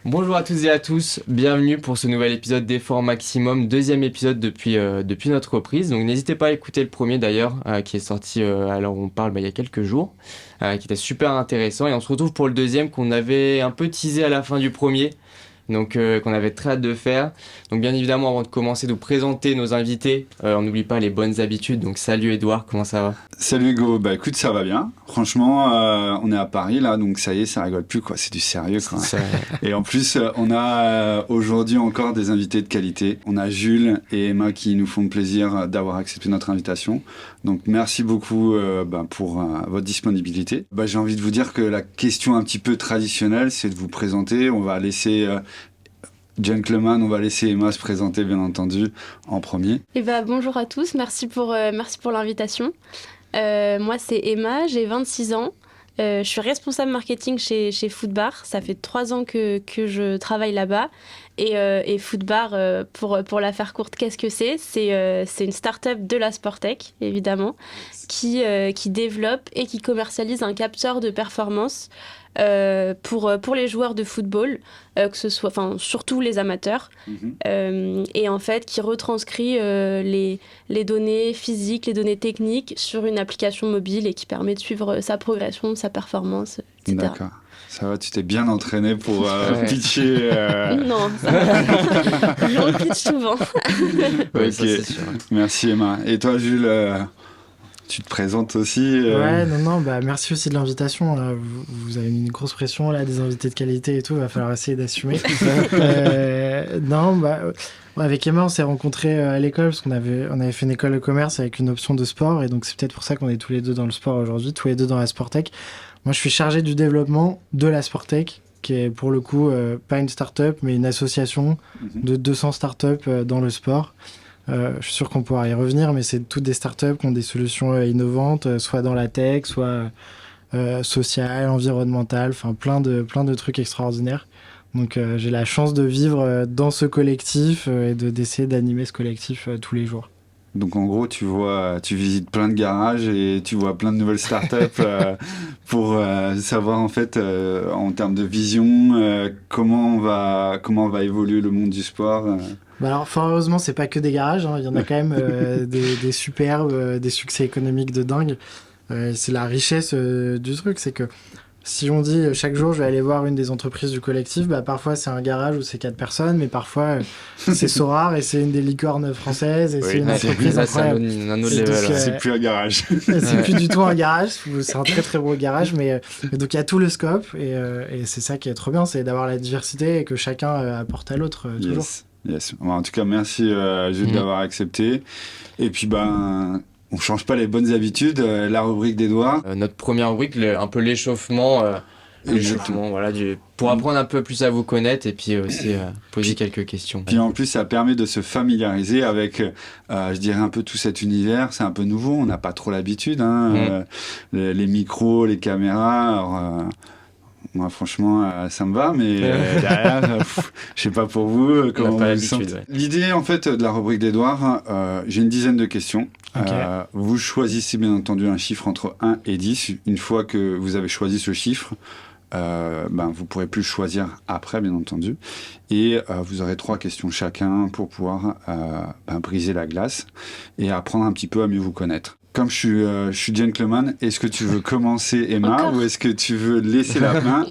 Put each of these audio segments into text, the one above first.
Bonjour à toutes et à tous, bienvenue pour ce nouvel épisode d'Effort Maximum, deuxième épisode depuis notre reprise. Donc n'hésitez pas à écouter le premier d'ailleurs, qui est sorti à l'heure où on parle il y a quelques jours, qui était super intéressant. Et on se retrouve pour le deuxième qu'on avait un peu teasé à la fin du premier, donc qu'on avait très hâte de faire. Donc bien évidemment, avant de commencer de vous présenter nos invités, on n'oublie pas les bonnes habitudes. Donc salut Edouard, comment ça va? Salut Hugo, bah écoute, ça va bien. Franchement, on est à Paris là, donc ça y est, ça rigole plus quoi, c'est du sérieux quoi. Et en plus, on a aujourd'hui encore des invités de qualité. On a Jules et Emma qui nous font le plaisir d'avoir accepté notre invitation. Donc merci beaucoup pour votre disponibilité. J'ai envie de vous dire que la question un petit peu traditionnelle, c'est de vous présenter. On va laisser Gentleman, on va laisser Emma se présenter bien entendu en premier. Bonjour à tous, merci pour l'invitation. Moi c'est Emma, j'ai 26 ans. Je suis responsable marketing chez Foodbar. Ça fait 3 ans que je travaille là-bas. Et Foodbar, pour la faire courte, qu'est-ce que c'est ? C'est une start-up de la Sportec, évidemment, qui développe et qui commercialise un capteur de performance pour les joueurs de football, que ce soit, surtout les amateurs, et en fait qui retranscrit les données physiques, les données techniques sur une application mobile et qui permet de suivre sa progression, sa performance, etc. D'accord. Ça va, tu t'es bien entraîné pour pitcher. Non, ça va. On pitch souvent. Oui, ok, ça, c'est sûr. Merci Emma. Et toi Jules, tu te présentes aussi Ouais, merci aussi de l'invitation. Vous avez mis une grosse pression là, des invités de qualité et tout, il va falloir essayer d'assumer. Avec Emma, on s'est rencontrés à l'école parce qu'on avait fait une école de commerce avec une option de sport, et donc c'est peut-être pour ça qu'on est tous les deux dans le sport aujourd'hui, tous les deux dans la Sportec. Moi, je suis chargé du développement de la Sportec, qui est pour le coup pas une start-up, mais une association de 200 start-up dans le sport. Je suis sûr qu'on pourra y revenir, mais c'est toutes des startups qui ont des solutions innovantes, soit dans la tech, soit sociales, environnementales, enfin plein de trucs extraordinaires. Donc j'ai la chance de vivre dans ce collectif et d'essayer d'animer ce collectif tous les jours. Donc en gros, tu visites plein de garages et tu vois plein de nouvelles startups pour savoir en fait en termes de vision comment va évoluer le monde du sport. Alors fort heureusement, c'est pas que des garages, hein. Il y en a quand même des superbes, des succès économiques de dingue. C'est la richesse du truc, c'est que si on dit chaque jour je vais aller voir une des entreprises du collectif, parfois c'est un garage où c'est 4 personnes, mais parfois c'est Sorar et c'est une des licornes françaises et c'est une entreprise incroyable. C'est un autre level. C'est plus un garage. C'est plus du tout un garage, c'est un très très beau garage, mais donc il y a tout le scope et c'est ça qui est trop bien, c'est d'avoir la diversité et que chacun apporte à l'autre toujours. Yes. En tout cas, merci Jules d'avoir accepté. Et puis on change pas les bonnes habitudes. La rubrique d'Edouard. Notre première rubrique, un peu l'échauffement, voilà, pour apprendre un peu plus à vous connaître et puis aussi poser quelques questions. Puis en plus, ça permet de se familiariser avec, je dirais, un peu tout cet univers. C'est un peu nouveau, on n'a pas trop l'habitude. Les micros, les caméras. Alors, moi, franchement, ça me va, mais derrière, je sais pas pour vous comment vous vous sentez. Ouais. L'idée, en fait, de la rubrique d'Edouard, j'ai une dizaine de questions. Okay. Vous choisissez, bien entendu, un chiffre entre 1 et 10. Une fois que vous avez choisi ce chiffre, vous pourrez plus le choisir après, bien entendu. Et vous aurez 3 questions chacun pour pouvoir briser la glace et apprendre un petit peu à mieux vous connaître. Comme je suis gentleman, est-ce que tu veux commencer, Emma, ou est-ce que tu veux laisser la main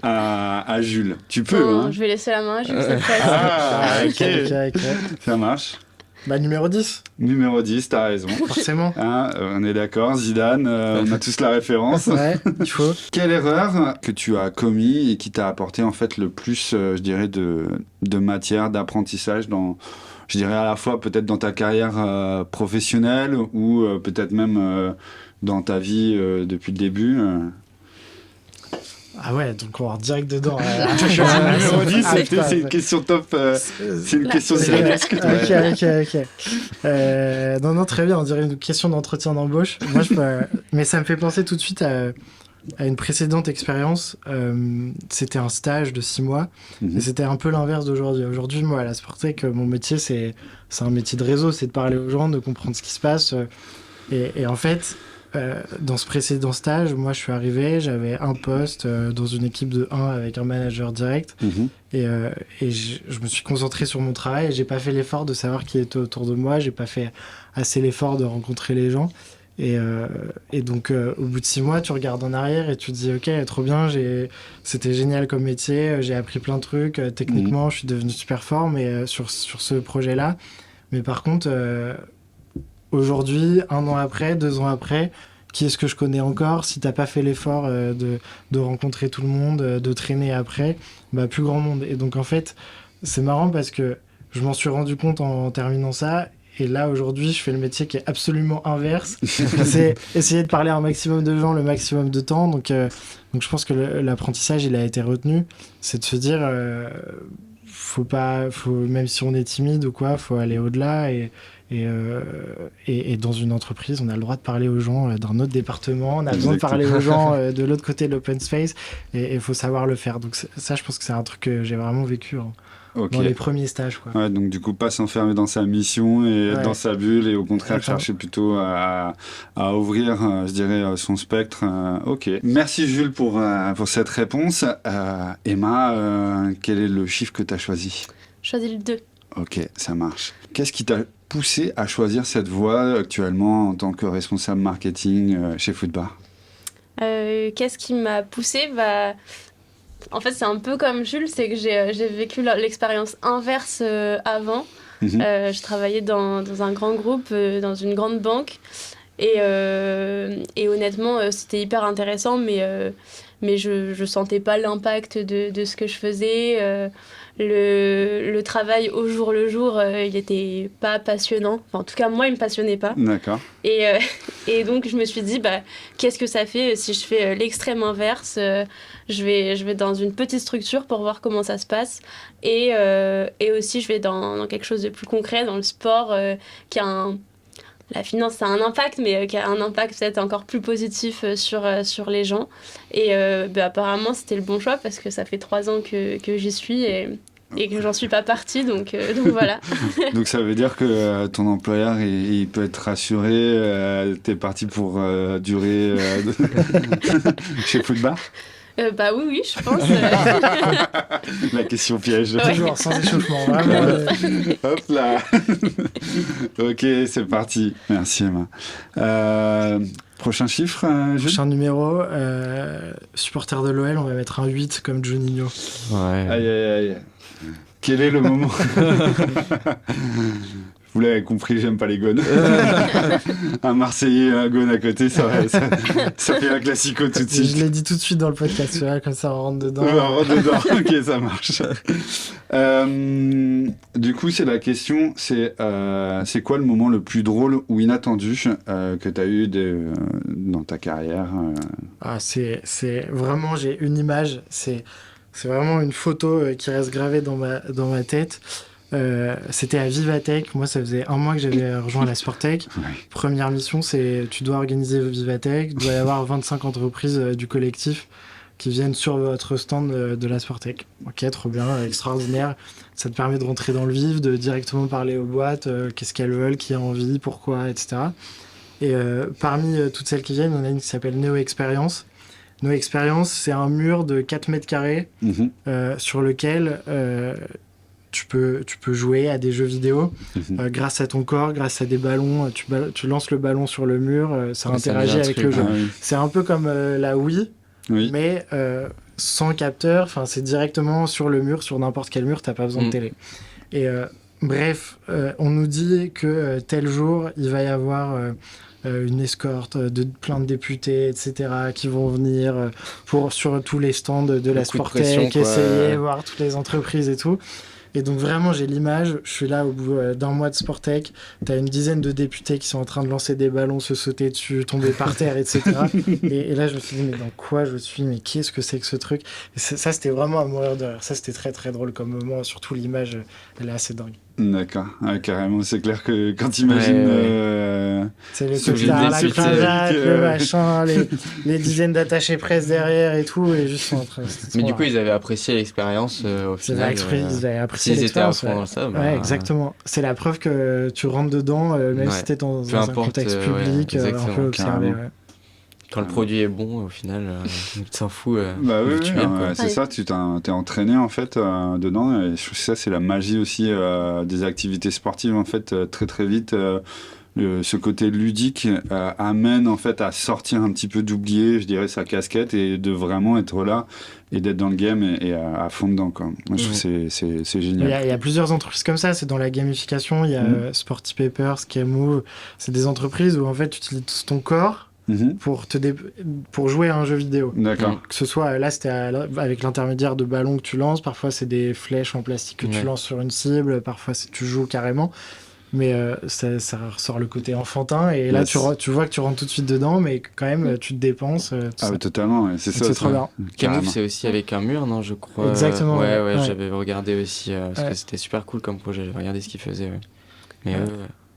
à Jules ? Tu peux, non, hein ? Je vais laisser la main à Jules cette fois-ci. Ok. Ça marche. Numéro 10. Numéro 10, t'as raison. Forcément. On est d'accord, Zidane, on a tous la référence. Ouais, il faut. Quelle erreur que tu as commis et qui t'a apporté en fait le plus, je dirais, de matière, d'apprentissage dans... Je dirais à la fois peut-être dans ta carrière professionnelle ou peut-être même dans ta vie depuis le début. Ah ouais, donc on va direct dedans. Numéro 10, c'est une question top. C'est une question syllabique. Ok. Non, très bien, on dirait une question d'entretien d'embauche. Mais ça me fait penser tout de suite à une précédente expérience. C'était un stage de 6 mois et c'était un peu l'inverse d'aujourd'hui. Aujourd'hui, moi, à la Sportec, mon métier, c'est un métier de réseau, c'est de parler aux gens, de comprendre ce qui se passe. Et en fait, dans ce précédent stage, moi je suis arrivé, j'avais un poste dans une équipe de 1 avec un manager direct. Et je me suis concentré sur mon travail et j'ai pas fait l'effort de savoir qui était autour de moi, j'ai pas fait assez l'effort de rencontrer les gens. Et donc, au bout de 6 mois, tu regardes en arrière et tu te dis, ok, trop bien, c'était génial comme métier, j'ai appris plein de trucs, techniquement, je suis devenu super fort mais, sur ce projet-là. Mais par contre, aujourd'hui, 1 an après, 2 ans après, qui est-ce que je connais encore? Si t'as pas fait l'effort de rencontrer tout le monde, de traîner après, bah, plus grand monde. Et donc, en fait, c'est marrant parce que je m'en suis rendu compte en terminant ça. Et là, aujourd'hui, je fais le métier qui est absolument inverse. C'est essayer de parler à un maximum de gens le maximum de temps. Donc je pense que l'apprentissage, il a été retenu. C'est de se dire, même si on est timide ou quoi, faut aller au-delà. Et dans une entreprise, on a le droit de parler aux gens d'un autre département. On a besoin de parler aux gens de l'autre côté de l'open space. Et il faut savoir le faire. Donc ça, je pense que c'est un truc que j'ai vraiment vécu dans les premiers stages, quoi. Ouais, donc du coup, pas s'enfermer dans sa mission et dans sa bulle et au contraire chercher plutôt à ouvrir, je dirais, son spectre. Ok. Merci Jules pour cette réponse. Emma, quel est le chiffre que tu as choisi? Choisis le 2. Ok, ça marche. Qu'est-ce qui t'a poussé à choisir cette voie actuellement en tant que responsable marketing chez Foodbar? Qu'est-ce qui m'a poussé? En fait, c'est un peu comme Jules, c'est que j'ai vécu l'expérience inverse avant. Je travaillais dans un grand groupe, dans une grande banque. Et honnêtement, c'était hyper intéressant, mais je sentais pas l'impact de ce que je faisais. Le travail au jour le jour, il était pas passionnant. Enfin, en tout cas, moi, il me passionnait pas. D'accord. Et donc, je me suis dit, qu'est-ce que ça fait si je fais l'extrême inverse? Je vais dans une petite structure pour voir comment ça se passe. Et aussi, je vais dans quelque chose de plus concret, dans le sport, qui a la finance, ça a un impact, mais qui a un impact peut-être encore plus positif sur les gens. Et apparemment, c'était le bon choix parce que ça fait 3 ans que j'y suis et que j'en suis pas partie, donc voilà. Donc ça veut dire que ton employeur, il peut être rassuré, t'es parti pour durer chez Foodbar? Oui, je pense. La question piège. Ouais. Toujours sans échauffement, vraiment. Hop là. Ok, c'est parti. Merci Emma. Prochain chiffre, Jules? Prochain numéro, supporter de l'OL, on va mettre un 8 comme Juninho. Ouais. Aïe, aïe, aïe. Quel est le moment? Vous l'avez compris, j'aime pas les gones. Un Marseillais, un gone à côté, ça fait un classico tout de suite. Je l'ai dit tout de suite dans le podcast, tu vois, comme ça on rentre dedans. On rentre dedans, ok, ça marche. Du coup, c'est la question, c'est quoi le moment le plus drôle ou inattendu que tu as eu dans ta carrière C'est vraiment, j'ai une image, c'est vraiment une photo qui reste gravée dans ma tête. C'était à Vivatech. Moi, ça faisait 1 mois que j'avais rejoint la Sportech. Ouais. Première mission, c'est tu dois organiser Vivatech. Il doit y avoir 25 entreprises du collectif qui viennent sur votre stand de la Sportech. Ok, trop bien, extraordinaire. Ça te permet de rentrer dans le vif, de directement parler aux boîtes, qu'est-ce qu'elles veulent, qui a envie, pourquoi, etc. Et parmi toutes celles qui viennent, on a une qui s'appelle Neo Experience. Neo Experience, c'est un mur de 4 mètres carrés sur lequel tu peux jouer à des jeux vidéo grâce à ton corps, grâce à des ballons. Tu lances le ballon sur le mur, ça interagit avec le jeu. Oui. C'est un peu comme la Wii, Oui. mais sans capteur. Enfin, c'est directement sur le mur, sur n'importe quel mur, t'as pas besoin de télé. Et bref, on nous dit que tel jour, il va y avoir une escorte de plein de députés, etc., qui vont venir sur tous les stands de la Sportech, essayer, voir toutes les entreprises et tout. Et donc vraiment, j'ai l'image, je suis là au bout d'1 mois de Sportech, t'as une dizaine de députés qui sont en train de lancer des ballons, se sauter dessus, tomber par terre, etc. et là, je me suis dit, mais dans quoi je suis? Mais qu'est-ce que c'est que ce truc? Et ça, c'était vraiment à mourir de rire. Ça, c'était très, très drôle comme moment. Surtout l'image, elle est assez dingue. D'accord, carrément, c'est clair que quand tu imagines... c'est le ce costard, la député cravate, avec, le machin, les dizaines d'attachés presse derrière et tout, et juste en train. Mais du coup, ils avaient apprécié l'expérience au final. Ils avaient apprécié s'ils étaient à l'expérience. fond dans ça, Ouais, exactement. C'est la preuve que tu rentres dedans, même si t'es dans un contexte public, un peu observé. Quand le produit est bon, au final, tu t'en fous. Bah oui, tu viens, quoi. c'est ça, tu t'es entraîné en fait dedans, et je trouve que ça c'est la magie aussi des activités sportives en fait, très très vite. Ce côté ludique amène en fait à sortir un petit peu, d'oublier, je dirais, sa casquette et de vraiment être là et d'être dans le game et à fond dedans, quoi. Moi je trouve que c'est génial. Il y a plusieurs entreprises comme ça, c'est dans la gamification, il y a Sporty Papers, Camus, c'est des entreprises où en fait tu utilises ton corps pour jouer à un jeu vidéo. D'accord. Que ce soit, là c'était avec l'intermédiaire de ballons que tu lances, parfois c'est des flèches en plastique que tu lances sur une cible, parfois tu joues carrément. Mais ça ressort le côté enfantin, et là tu vois que tu rentres tout de suite dedans, mais quand même tu te dépenses. Ah oui, totalement, ouais, c'est ça. C'est trop bien. Camoufle, c'est aussi avec un mur, non, je crois. Exactement. Ouais, j'avais regardé aussi, parce que c'était super cool comme projet, j'avais regardé ce qu'ils faisaient. Ouais.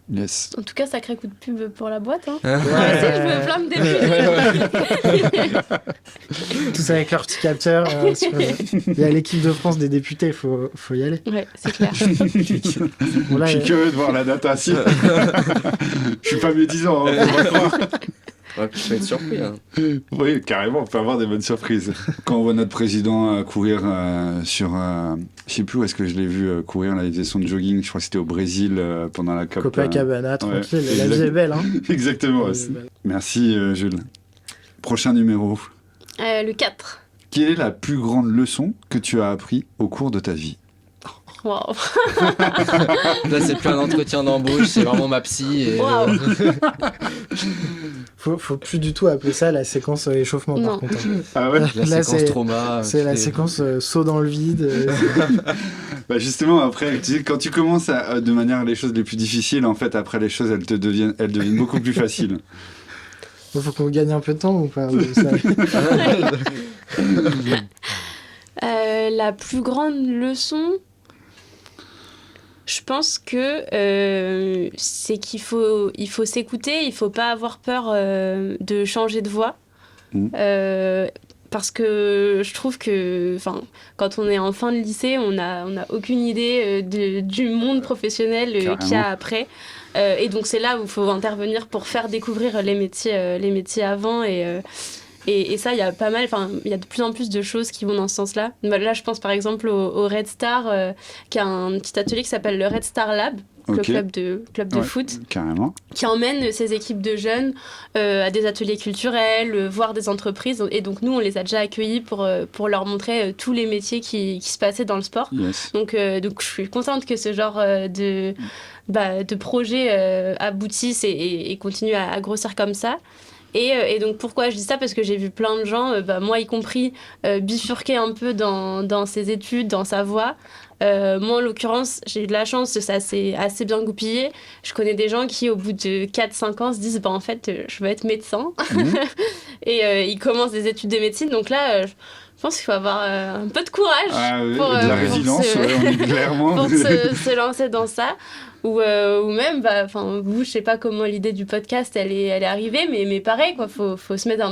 Mais yes. En tout cas, sacré coup de pub pour la boîte. Hein. Ouais. Je me plains de députés. Tous avec leur petit capteur. Il y a l'équipe de France des députés, faut y aller. Ouais, c'est clair. Bon, là, Je suis curieux de voir la data. Si. Je suis pas médisant, hein, faut pas croire. Ouais, puis tu vas être surpris. Hein. Oui, carrément, on peut avoir des bonnes surprises. Quand on voit notre président courir sur... je sais plus où est-ce que je l'ai vu courir, là, il faisait son jogging, je crois que c'était au Brésil pendant la COP. Copacabana, tranquille, la vie est belle. Hein. Exactement. Merci Jules. Prochain numéro. Le 4. Quelle est la plus grande leçon que tu as appris au cours de ta vie? Waouh. Là, c'est plus un entretien d'embauche, c'est vraiment ma psy. Et, Waouh. Faut plus du tout appeler ça la séquence échauffement, Non. par contre. Ah ouais. La séquence trauma. C'est la séquence saut dans le vide. Bah justement, après, tu sais, quand tu commences de manière les choses les plus difficiles, en fait, après les choses, elles deviennent beaucoup plus faciles. Faut qu'on gagne un peu de temps ou pas ça... La plus grande leçon, je pense que c'est qu'il faut s'écouter, il faut pas avoir peur de changer de voie. Parce que je trouve que quand on est en fin de lycée, on n'a aucune idée du monde professionnel qu'il y a après. Et donc c'est là où il faut intervenir pour faire découvrir les métiers avant. Et ça, il y a pas mal, il y a de plus en plus de choses qui vont dans ce sens-là. Là, je pense par exemple au Red Star, qui a un petit atelier qui s'appelle le Red Star Lab, le club de foot, carrément, qui emmène ses équipes de jeunes à des ateliers culturels, voir des entreprises. Et donc nous, on les a déjà accueillis pour leur montrer tous les métiers qui se passaient dans le sport. Yes. Donc je suis contente que ce genre de projet aboutisse et continue à grossir comme ça. Et donc pourquoi je dis ça? Parce que j'ai vu plein de gens, moi y compris, bifurquer un peu dans ses études, dans sa voie. Moi en l'occurrence, j'ai eu de la chance, ça s'est assez bien goupillé. Je connais des gens qui au bout de 4-5 ans se disent en fait je veux être médecin. Et ils commencent des études de médecine. Donc là je pense qu'il faut avoir un peu de courage pour, de la résilience, on est clairement pour se lancer dans ça. Ou même, vous, je sais pas comment l'idée du podcast elle est arrivée, mais pareil, quoi, faut se mettre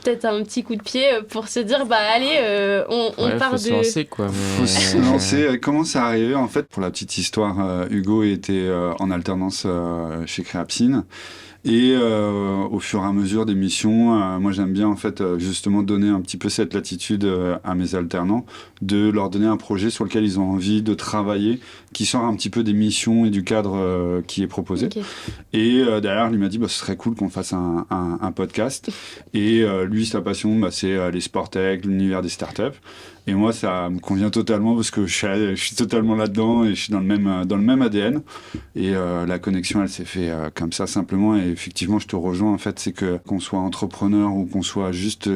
peut-être un petit coup de pied pour se dire, allez, on part faut se lancer, quoi. Faut se lancer. Comment ça arrivé, en fait? Pour la petite histoire, Hugo était en alternance chez Créapsine. Et au fur et à mesure des missions, moi j'aime bien en fait justement donner un petit peu cette latitude à mes alternants, de leur donner un projet sur lequel ils ont envie de travailler, qui sort un petit peu des missions et du cadre qui est proposé. Okay. Et derrière, il m'a dit ce serait cool qu'on fasse un podcast. Et lui, sa passion, c'est les sport tech, l'univers des startups. Et moi, ça me convient totalement parce que je suis totalement là-dedans et je suis dans le même ADN. Et la connexion, elle s'est fait comme ça simplement. Et effectivement, je te rejoins. En fait, c'est qu'on soit entrepreneur ou qu'on soit juste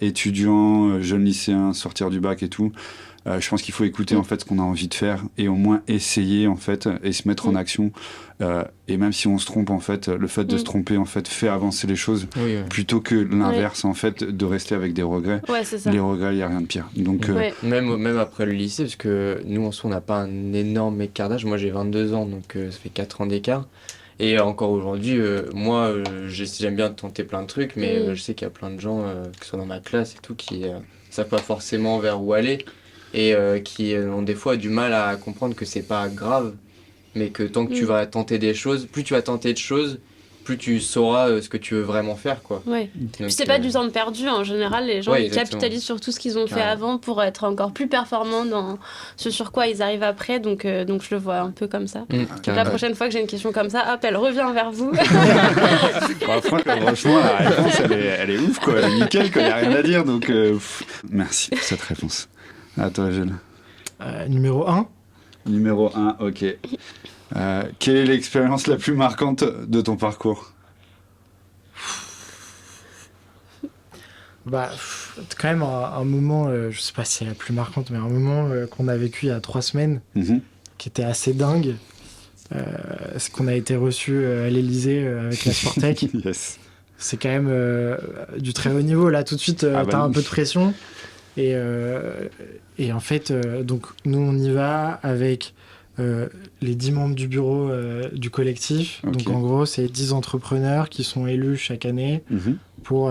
étudiant, jeune lycéen, sortir du bac et tout. Je pense qu'il faut écouter en fait ce qu'on a envie de faire et au moins essayer en fait et se mettre en action. Et même si on se trompe en fait, le fait de se tromper en fait fait avancer les choses plutôt que l'inverse en fait de rester avec des regrets. Ouais, c'est ça. Les regrets, il y a rien de pire. Donc même après le lycée, parce que nous en soi on n'a pas un énorme écart d'âge. Moi j'ai 22 ans donc ça fait 4 ans d'écart. Et encore aujourd'hui, moi j'aime bien tenter plein de trucs, mais je sais qu'il y a plein de gens, que ce soit dans ma classe et tout, qui savent pas forcément vers où aller. Et qui ont des fois du mal à comprendre que c'est pas grave, mais que tant que tu vas tenter des choses, plus tu vas tenter de choses, plus tu sauras ce que tu veux vraiment faire, quoi. Ouais. Donc, Puis c'est pas du temps de perdu en général, les gens ouais, ils exactement. capitalisent sur tout ce qu'ils ont fait Ouais. avant pour être encore plus performants dans ce sur quoi ils arrivent après, donc je le vois un peu comme ça. Mmh, La carrément. prochaine fois que j'ai une question comme ça, hop, elle revient vers vous. Bah, franchement, la réponse, elle est ouf, quoi. Elle est nickel, quoi. Il n'y a rien à dire. Donc, merci pour cette réponse. À toi, Jules. Numéro 1. Numéro 1, ok. Quelle est l'expérience la plus marquante de ton parcours? Bah, quand même un moment, je sais pas si c'est la plus marquante, mais un moment qu'on a vécu il y a 3 semaines, qui était assez dingue. C'est qu'on a été reçu à l'Elysée avec la Sportec. Yes. C'est quand même du très haut niveau. Là, tout de suite, t'as un peu de pression. Et en fait, donc, nous, on y va avec les 10 membres du bureau du collectif. Ok. Donc, en gros, c'est 10 entrepreneurs qui sont élus chaque année pour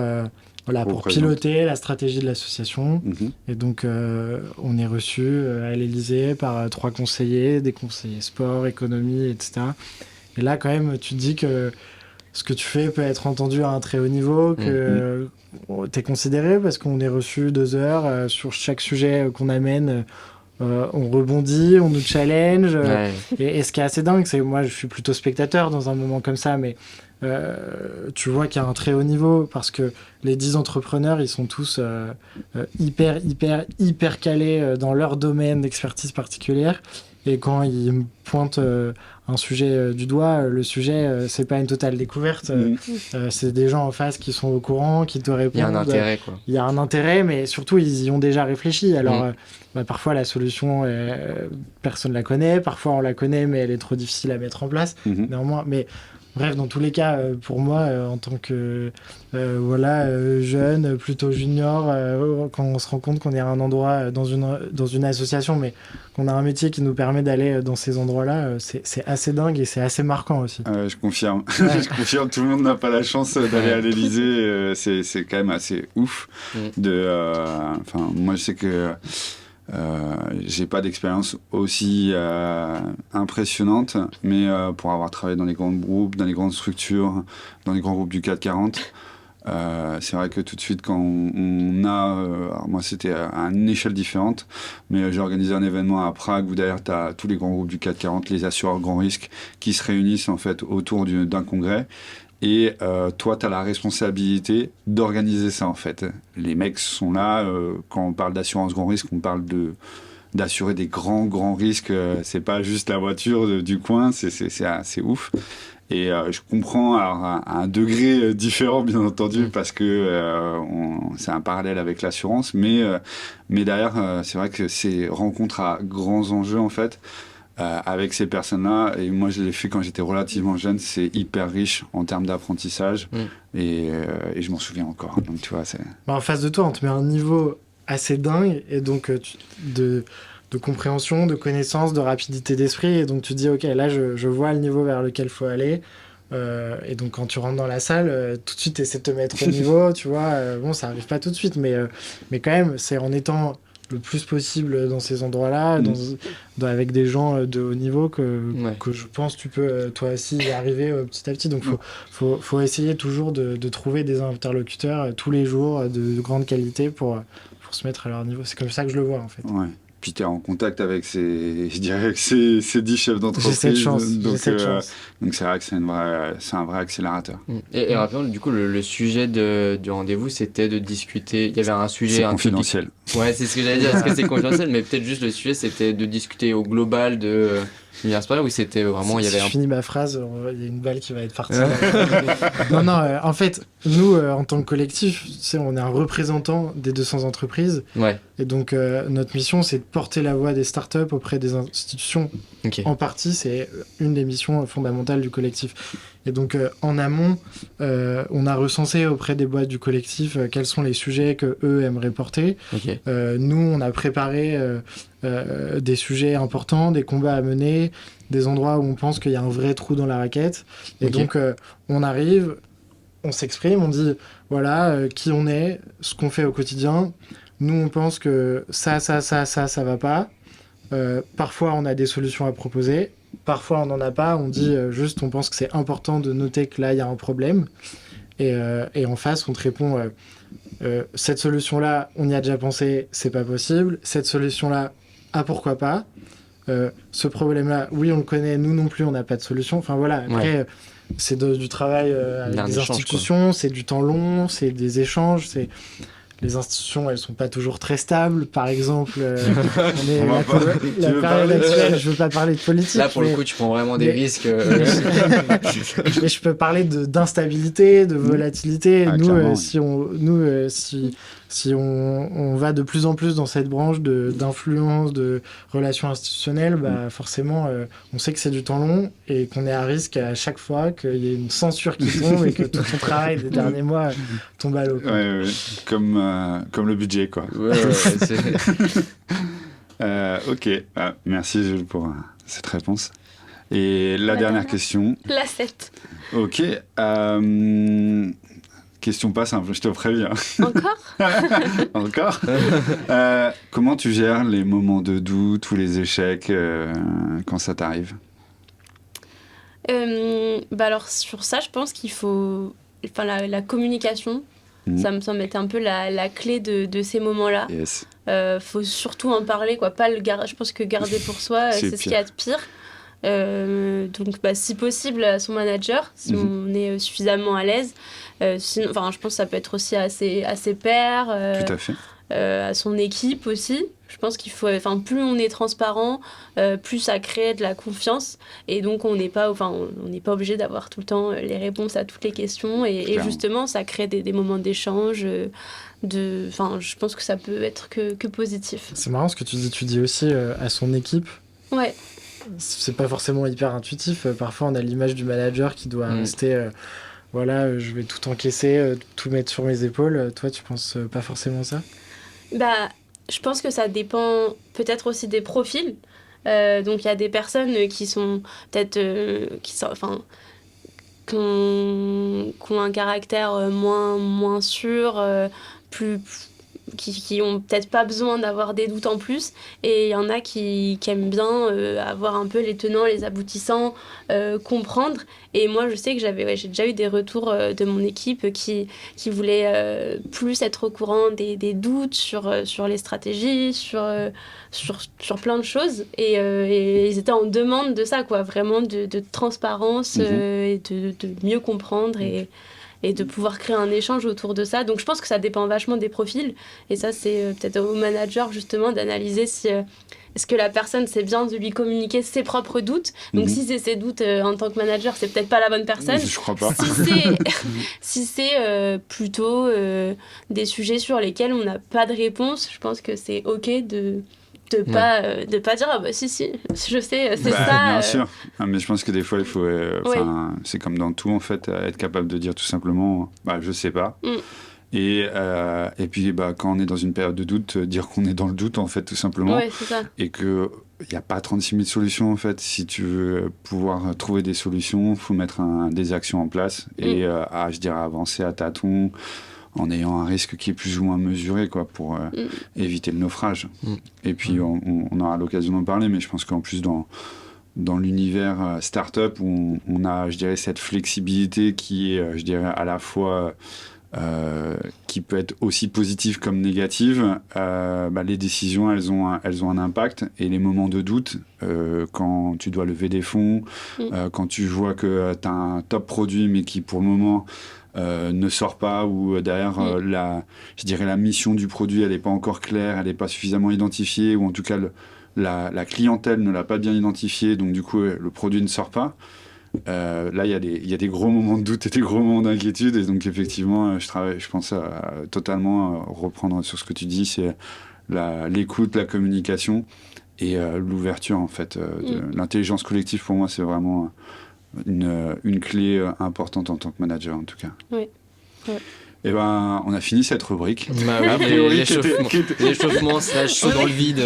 piloter la stratégie de l'association. Et donc, on est reçu à l'Elysée par 3 conseillers, des conseillers sport, économie, etc. Et là, quand même, tu te dis que ce que tu fais peut être entendu à un très haut niveau, que t'es considéré parce qu'on est reçu 2 heures sur chaque sujet qu'on amène. On rebondit, on nous challenge. Ouais. Et ce qui est assez dingue, c'est que moi, je suis plutôt spectateur dans un moment comme ça, mais tu vois qu'il y a un très haut niveau parce que les 10 entrepreneurs, ils sont tous hyper calés dans leur domaine d'expertise particulière. Et quand ils me pointent un sujet du doigt, le sujet, c'est pas une totale découverte. C'est des gens en face qui sont au courant, qui te répondent. Il y a un intérêt, quoi. Il y a un intérêt, mais surtout, ils y ont déjà réfléchi. Alors, parfois, la solution, personne la connaît. Parfois, on la connaît, mais elle est trop difficile à mettre en place. Néanmoins, mais bref, dans tous les cas, pour moi, en tant que jeune, plutôt junior, quand on se rend compte qu'on est à un endroit dans une association, mais qu'on a un métier qui nous permet d'aller dans ces endroits-là, c'est assez dingue et c'est assez marquant aussi. Je confirme. Je confirme, tout le monde n'a pas la chance d'aller à l'Elysée. C'est quand même assez ouf. Moi, je sais que j'ai pas d'expérience aussi impressionnante, mais pour avoir travaillé dans les grands groupes, dans les grandes structures, dans les grands groupes du CAC 40, c'est vrai que tout de suite quand on a alors moi c'était à une échelle différente, mais j'ai organisé un événement à Prague où derrière tu as tous les grands groupes du CAC 40, les assureurs grand risque qui se réunissent en fait autour d'un congrès. Et toi, tu as la responsabilité d'organiser ça, en fait. Les mecs sont là. Quand on parle d'assurance grand risque, on parle d'assurer des grands risques. C'est pas juste la voiture du coin. C'est assez ouf. Et je comprends à un degré différent, bien entendu, parce que c'est un parallèle avec l'assurance. Mais derrière, c'est vrai que ces rencontres à grands enjeux, en fait, avec ces personnes-là, et moi je l'ai fait quand j'étais relativement jeune, c'est hyper riche en termes d'apprentissage, et je m'en souviens encore. Donc tu vois, c'est... En face de toi, on te met un niveau assez dingue, et donc de compréhension, de connaissance, de rapidité d'esprit, et donc tu te dis ok, là je vois le niveau vers lequel il faut aller. Et donc quand tu rentres dans la salle, tout de suite tu essaies de te mettre au niveau, tu vois. Bon, ça arrive pas tout de suite, mais quand même, c'est en étant le plus possible dans ces endroits-là, avec des gens de haut niveau que je pense tu peux toi aussi y arriver petit à petit. Donc faut essayer toujours de trouver des interlocuteurs tous les jours de grande qualité pour se mettre à leur niveau. C'est comme ça que je le vois en fait. Ouais. Puis tu es en contact avec ces 10 chefs d'entreprise. J'ai cette chance. Donc c'est vrai que c'est un vrai accélérateur. Et rappelons, du coup, le sujet du rendez-vous, c'était de discuter. Il y avait un sujet... C'est confidentiel. Ouais, c'est ce que j'allais dire. Est-ce que c'est confidentiel? Mais peut-être juste le sujet, c'était de discuter au global de l'univers sport, où c'était vraiment... Si je finis ma phrase, il y a une balle qui va être partie. Non, en fait, nous, en tant que collectif, on est un représentant des 200 entreprises. Ouais. Et donc, notre mission, c'est de porter la voix des startups auprès des institutions. Okay. En partie, c'est une des missions fondamentales du collectif. Et donc, en amont, on a recensé auprès des boîtes du collectif quels sont les sujets qu'eux aimeraient porter. Okay. Nous, on a préparé des sujets importants, des combats à mener, des endroits où on pense qu'il y a un vrai trou dans la raquette. Et donc, on arrive, on s'exprime, on dit, voilà, qui on est, ce qu'on fait au quotidien. Nous, on pense que ça va pas. Parfois, on a des solutions à proposer. parfois on n'en a pas, on dit juste on pense que c'est important de noter que là il y a un problème. Et en face, on te répond cette solution-là, on y a déjà pensé, c'est pas possible. Cette solution-là, ah pourquoi pas. Ce problème-là, oui, on le connaît, nous non plus, on n'a pas de solution. Enfin voilà, après, c'est du travail avec des institutions, c'est du temps long, c'est des échanges, les institutions, elles sont pas toujours très stables. Par exemple, la période actuelle, je veux pas parler de politique. Là, pour le coup, tu prends vraiment des risques. Mais je peux parler d'instabilité, de volatilité. Si on va de plus en plus dans cette branche d'influence, de relations institutionnelles, forcément, on sait que c'est du temps long et qu'on est à risque à chaque fois qu'il y ait une censure qui tombe et que tout son travail des derniers mois tombe à l'eau. Ouais. Comme le budget, quoi. Ok, merci Jules pour cette réponse. Et la dernière question. La 7. Ok. Question pas simple, je te préviens. Encore Comment tu gères les moments de doute ou les échecs quand ça t'arrive? Alors sur ça, je pense qu'il faut... Enfin, la communication, ça me semble être un peu la clé de ces moments-là. Yes. Faut surtout en parler, quoi. Pas je pense que garder pour soi, c'est ce qu'il y a de pire. Donc si possible à son manager, si on est suffisamment à l'aise. Sinon, je pense que ça peut être aussi à ses pairs, Tout à fait. à son équipe aussi. Je pense qu'il faut, plus on est transparent, plus ça crée de la confiance, et donc on n'est pas obligé d'avoir tout le temps les réponses à toutes les questions, et justement ça crée des moments d'échange. Je pense que ça peut être que positif. C'est marrant ce que tu dis aussi à son équipe. Ouais. C'est pas forcément hyper intuitif. Parfois on a l'image du manager qui doit rester je vais tout encaisser, tout mettre sur mes épaules. Toi, tu penses pas forcément ça? Je pense que ça dépend peut-être aussi des profils. Donc il y a des personnes qui sont peut-être qui ont un caractère moins sûr, qui ont peut-être pas besoin d'avoir des doutes en plus, et il y en a qui aiment bien avoir un peu les tenants, les aboutissants, comprendre. Et moi je sais que j'ai déjà eu des retours de mon équipe qui voulaient plus être au courant des doutes sur les stratégies, sur plein de choses, et ils étaient en demande de ça, quoi, vraiment de transparence, et de mieux comprendre, et de pouvoir créer un échange autour de ça. Donc je pense que ça dépend vachement des profils, et ça c'est peut-être au manager justement d'analyser si est-ce que la personne sait bien de lui communiquer ses propres doutes. Donc si c'est ses doutes en tant que manager, c'est peut-être pas la bonne personne. Je crois pas. Si c'est plutôt des sujets sur lesquels on n'a pas de réponse, je pense que c'est ok de pas dire si je sais, c'est ça. Bien sûr, mais je pense que des fois il faut c'est comme dans tout en fait, être capable de dire tout simplement je sais pas. Et puis quand on est dans une période de doute, dire qu'on est dans le doute en fait, tout simplement. C'est ça. Et que il n'y a pas 36 000 solutions en fait. Si tu veux pouvoir trouver des solutions, il faut mettre des actions en place et je dirais avancer à tâtons, en ayant un risque qui est plus ou moins mesuré, quoi, pour éviter le naufrage. Et puis on aura l'occasion d'en parler, mais je pense qu'en plus dans l'univers start-up où on a, je dirais, cette flexibilité qui est, je dirais, à la fois qui peut être aussi positive comme négative, les décisions elles ont un impact, et les moments de doute, quand tu dois lever des fonds, quand tu vois que tu as un top produit mais qui pour le moment ne sort pas, ou derrière je dirais la mission du produit elle n'est pas encore claire, elle n'est pas suffisamment identifiée, ou en tout cas la clientèle ne l'a pas bien identifiée, donc du coup le produit ne sort pas. Là, il y a des gros moments de doute et des gros moments d'inquiétude, et donc effectivement, je pense à totalement reprendre sur ce que tu dis, c'est l'écoute, la communication et l'ouverture en fait. L'intelligence collective pour moi, c'est vraiment une clé importante en tant que manager en tout cas. Oui. Et on a fini cette rubrique. L'échauffement / chaud dans le vide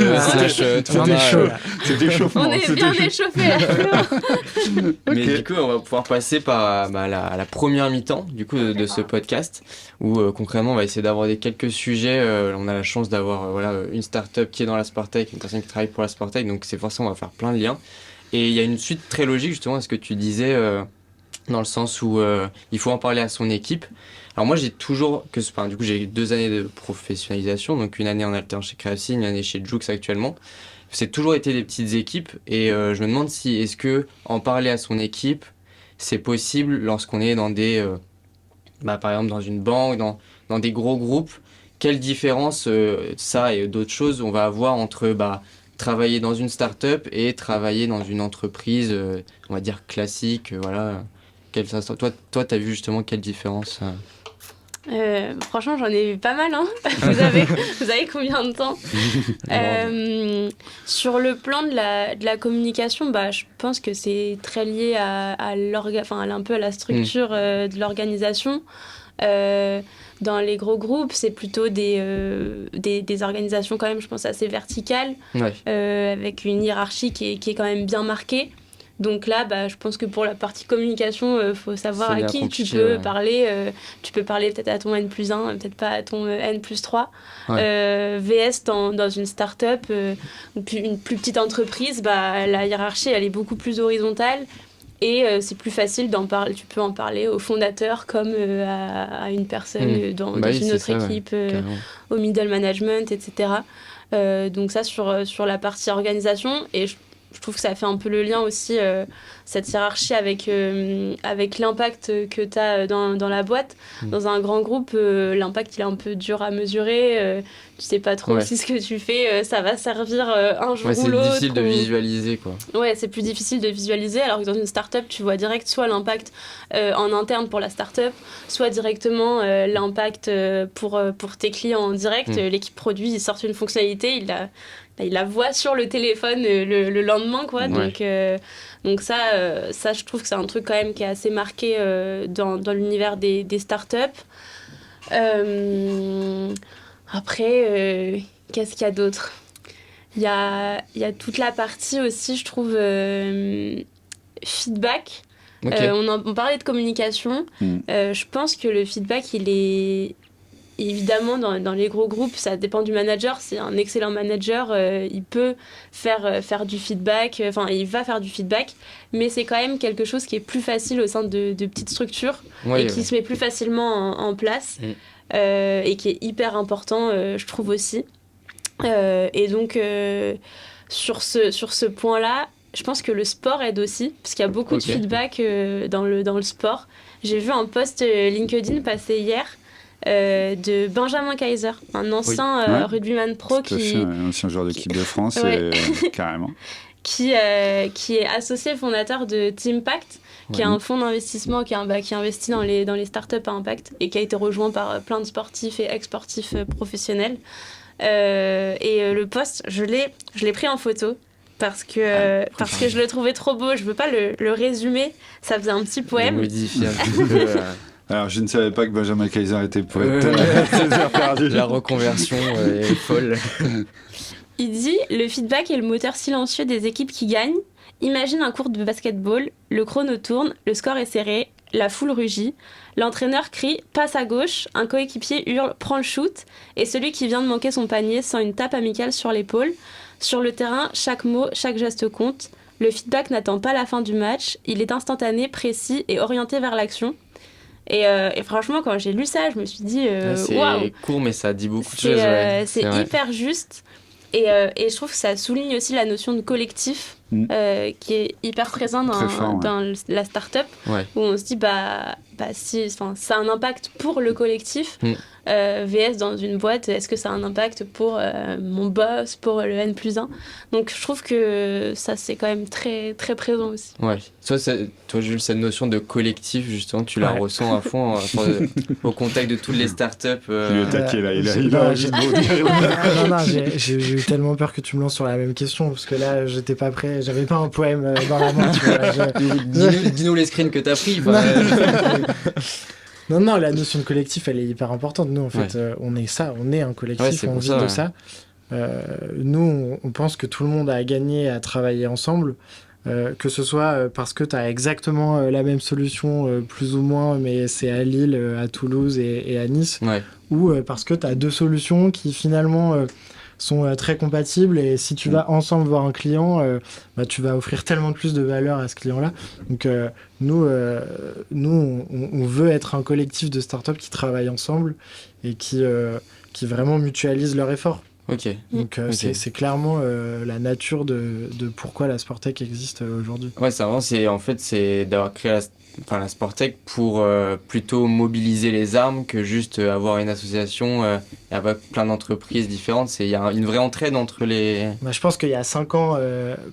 C'était échauffement. On est bien échauffé là. Mais du coup, on va pouvoir passer par la première mi-temps du coup de ce podcast, où concrètement on va essayer d'aborder quelques sujets. On a la chance d'avoir une start-up qui est dans la Sporttech, une personne qui travaille pour la Sporttech, donc c'est forcément on va faire plein de liens. Et il y a une suite très logique justement à ce que tu disais, dans le sens où il faut en parler à son équipe. Alors moi j'ai toujours, du coup j'ai 2 années de professionnalisation, donc une année en alternance chez Créacy, une année chez Jux actuellement. C'est toujours été des petites équipes et je me demande si est-ce que en parler à son équipe, c'est possible lorsqu'on est dans des, par exemple dans une banque, dans des gros groupes. Quelle différence, ça et d'autres choses, on va avoir entre travailler dans une start-up et travailler dans une entreprise, on va dire classique, voilà. Toi, t'as vu justement quelle différence Franchement, j'en ai eu pas mal. Hein. Vous avez combien de temps Sur le plan de la communication, je pense que c'est très lié un peu à la structure de l'organisation. Dans les gros groupes, c'est plutôt des organisations quand même, je pense, assez verticales, avec une hiérarchie qui est quand même bien marquée. Donc là, je pense que pour la partie communication, faut savoir à qui tu peux parler. Tu peux parler peut-être à ton N+1, peut-être pas à ton N+3. VS dans une start-up, une plus petite entreprise, la hiérarchie, elle est beaucoup plus horizontale. Et c'est plus facile d'en parler. Tu peux en parler au fondateur comme à une personne dans une autre équipe, au middle management, etc. Donc ça, sur la partie organisation. Et je trouve que ça fait un peu le lien aussi, cette hiérarchie avec l'impact que tu as dans la boîte. Dans un grand groupe, l'impact il est un peu dur à mesurer. Tu sais pas trop si ce que tu fais, ça va servir un jour ou l'autre. C'est difficile de visualiser, quoi. Ouais, c'est plus difficile de visualiser, alors que dans une start-up, tu vois direct soit l'impact en interne pour la start-up, soit directement l'impact pour tes clients en direct. L'équipe produit, ils sortent une fonctionnalité, il la voit sur le téléphone le lendemain, quoi. Donc ça, je trouve que c'est un truc quand même qui est assez marqué dans l'univers des startups. Après, qu'est-ce qu'il y a d'autre ? Il y a toute la partie aussi, je trouve, feedback. On parlait de communication. Je pense que le feedback, il est... Évidemment, dans les gros groupes, ça dépend du manager. C'est un excellent manager, il peut faire du feedback, il va faire du feedback, mais c'est quand même quelque chose qui est plus facile au sein de petites structures et qui se met plus facilement en place et qui est hyper important, je trouve aussi. Et donc, sur ce point-là, je pense que le sport aide aussi, parce qu'il y a beaucoup de feedback dans le sport. J'ai vu un post LinkedIn passer hier de Benjamin Kaiser, un ancien rugbyman pro un ancien joueur d'équipe de France, carrément. qui est associé fondateur de Teampact, qui est un fonds d'investissement qui investit dans les startups à impact et qui a été rejoint par plein de sportifs et ex-sportifs professionnels. Et le post, je l'ai pris en photo parce que je le trouvais trop beau. Je veux pas le résumer, ça faisait un petit poème. Modifier un petit peu. Alors, je ne savais pas que Benjamin Kaiser était poète. La reconversion est folle. Il dit « Le feedback est le moteur silencieux des équipes qui gagnent. Imagine un cours de basketball, le chrono tourne, le score est serré, la foule rugit. L'entraîneur crie « Passe à gauche », un coéquipier hurle « Prends le shoot » et celui qui vient de manquer son panier sent une tape amicale sur l'épaule. Sur le terrain, chaque mot, chaque geste compte. Le feedback n'attend pas la fin du match, il est instantané, précis et orienté vers l'action. Et franchement, quand j'ai lu ça, je me suis dit waouh. C'est court, mais ça dit beaucoup de choses. C'est hyper juste. Et je trouve que ça souligne aussi la notion de collectif qui est hyper présent dans la start-up, où on se dit ça a un impact pour le collectif. VS dans une boîte, est-ce que ça a un impact pour mon boss, pour le N+1 ? Donc je trouve que ça c'est quand même très, très présent aussi. Ouais. Toi Jules, cette notion de collectif, justement, tu la ressens à fond au contact de toutes les startups. Il est au taquet là, il a envie de rebondir. Non, j'ai eu tellement peur que tu me lances sur la même question, parce que là j'étais pas prêt, j'avais pas un poème dans la main. Tu vois, dis-nous les screens que t'as pris. Non, la notion de collectif, elle est hyper importante. Nous, en fait, on est un collectif, on vit de ça. Nous, on pense que tout le monde a gagné à travailler ensemble, que ce soit parce que tu as exactement la même solution, plus ou moins, mais c'est à Lille, à Toulouse et à Nice, ou parce que tu as deux solutions qui finalement sont très compatibles et si tu vas ensemble voir un client, tu vas offrir tellement de plus de valeur à ce client-là. Donc nous, on veut être un collectif de startups qui travaillent ensemble et qui vraiment mutualisent leurs efforts. Ok. Donc c'est clairement la nature de pourquoi la Sportec existe aujourd'hui. Ouais, c'est d'avoir créé la Sportec pour plutôt mobiliser les armes que juste avoir une association et avoir plein d'entreprises différentes. Il y a une vraie entraide entre les... Je pense qu'il y a 5 ans,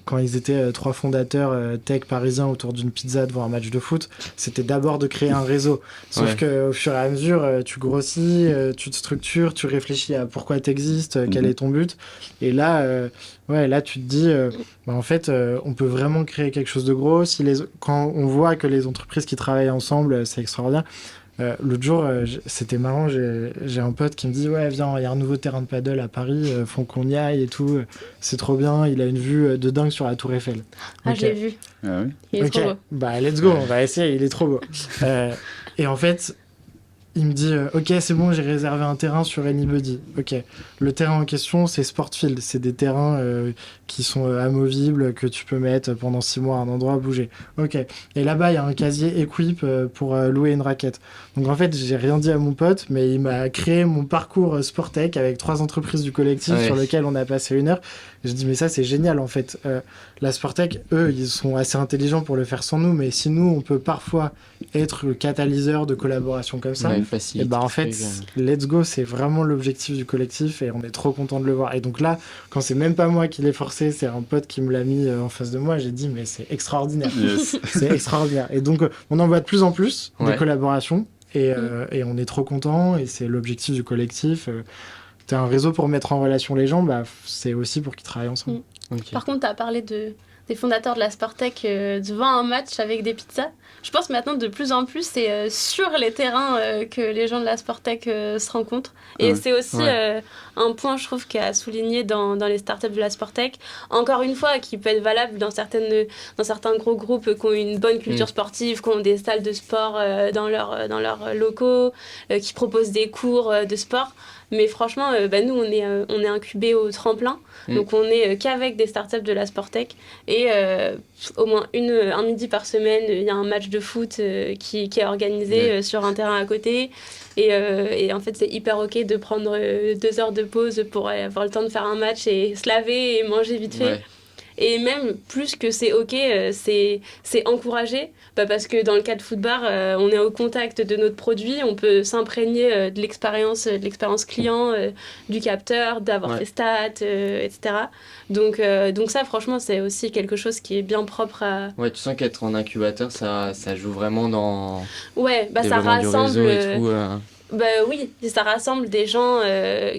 quand ils étaient 3 fondateurs tech parisiens autour d'une pizza devant un match de foot, c'était d'abord de créer un réseau. Sauf qu'au fur et à mesure, tu grossis, tu te structures, tu réfléchis à pourquoi tu existes, quel est ton but. Et là, là tu te dis, en fait, on peut vraiment créer quelque chose de gros. Quand on voit que les entreprises qui travaillent ensemble, c'est extraordinaire. L'autre jour, c'était marrant, j'ai un pote qui me dit ouais viens, il y a un nouveau terrain de paddle à Paris, faut qu'on y aille et tout, c'est trop bien, il a une vue de dingue sur la Tour Eiffel. Je l'ai vu. Ah oui. Il est trop beau. Let's go, on va essayer, il est trop beau. Et en fait, il me dit ok c'est bon, j'ai réservé un terrain sur Anybody. Ok, le terrain en question c'est Sportfield, c'est des terrains qui sont amovibles, que tu peux mettre pendant 6 mois à un endroit à bouger. Ok, et là-bas il y a un casier Equip pour louer une raquette. Donc en fait j'ai rien dit à mon pote, mais il m'a créé mon parcours Sportec avec 3 entreprises du collectif sur lequel on a passé 1 heure. Je dis mais ça c'est génial en fait. La Sportec, eux ils sont assez intelligents pour le faire sans nous, mais si nous on peut parfois être le catalyseur de collaboration comme ça, et en fait let's go, c'est vraiment l'objectif du collectif et on est trop content de le voir. Et donc là quand c'est même pas moi qui l'ai forcé, c'est un pote qui me l'a mis en face de moi, j'ai dit mais c'est extraordinaire. C'est extraordinaire. Et donc on en voit de plus en plus des collaborations et on est trop content et c'est l'objectif du collectif. T'as un réseau pour mettre en relation les gens, c'est aussi pour qu'ils travaillent ensemble. Par contre, tu as parlé des fondateurs de la Sportec devant un match avec des pizzas. Je pense maintenant de plus en plus c'est sur les terrains que les gens de la Sportec se rencontrent. Et c'est aussi un point, je trouve, qui a souligné dans les startups de la Sportec. Encore une fois, qui peut être valable dans certains gros groupes qui ont une bonne culture sportive, qui ont des salles de sport dans leurs locaux, qui proposent des cours de sport. Mais franchement, nous, on est incubés au tremplin. Donc, on est qu'avec des startups de la Sportec. Et au moins un midi par semaine, il y a un match de foot qui est organisé sur un terrain à côté. Et en fait, c'est hyper OK de prendre 2 heures de pause pour avoir le temps de faire un match et se laver et manger vite fait. Ouais. Et même plus que c'est OK, c'est encouragé. Parce que dans le cas de Foodbar, on est au contact de notre produit, on peut s'imprégner de l'expérience client, du capteur, d'avoir fait stats, etc. Donc ça, franchement, c'est aussi quelque chose qui est bien propre à... Ouais, tu sens qu'être en incubateur, ça joue vraiment dans... Ouais, ça rassemble... et tout, oui, ça rassemble des gens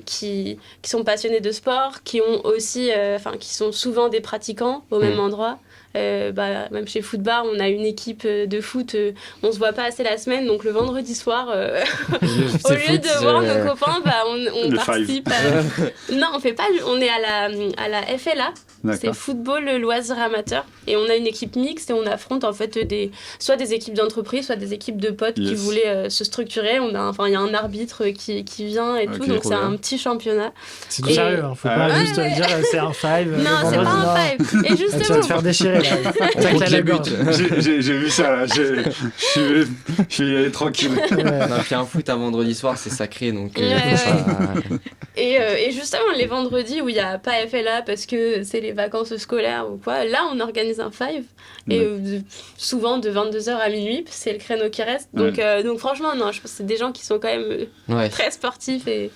qui sont passionnés de sport, qui ont aussi, qui sont souvent des pratiquants au même endroit. Même chez Foodbar, on a une équipe de foot, on se voit pas assez la semaine, donc le vendredi soir, au lieu de voir nos copains, on participe. Non, on fait pas, on est à la FLA. D'accord. C'est football loisir amateur et on a une équipe mixte et on affronte en fait soit des équipes d'entreprise, soit des équipes de potes qui voulaient se structurer. Il y a un arbitre qui vient et tout, donc c'est un petit championnat. C'est du sérieux, faut pas juste dire c'est un five. Non, c'est pas un five. Et justement, tu vas te faire déchirer là. J'ai vu ça là. Je suis allé tranquille. Puis un foot un vendredi soir, c'est sacré donc. Et justement les vendredis où il y a pas FLA parce que c'est les vacances scolaires ou quoi, là on organise un five et souvent de 22h à minuit, c'est le créneau qui reste. Donc franchement non, je pense que c'est des gens qui sont quand même très sportifs et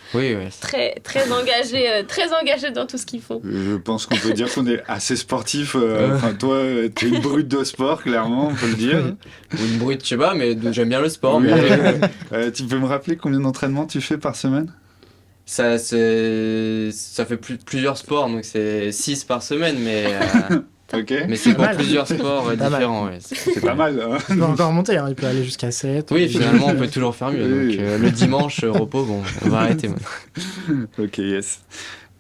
très très engagés dans tout ce qu'ils font. Je pense qu'on peut dire qu'on est assez sportif. Toi, t'es une brute de sport, clairement, on peut le dire. Une brute, je sais pas, mais j'aime bien le sport. Oui. Tu peux me rappeler combien d'entraînements tu fais par semaine ? Ça fait plusieurs sports, donc c'est 6 par semaine, mais mais c'est pour plusieurs sports différents. C'est pas mal. Hein. Il peut encore monter, il peut aller jusqu'à 7. Oui, finalement, on peut toujours faire mieux. Donc, le dimanche, repos, on va arrêter maintenant. Ok, yes.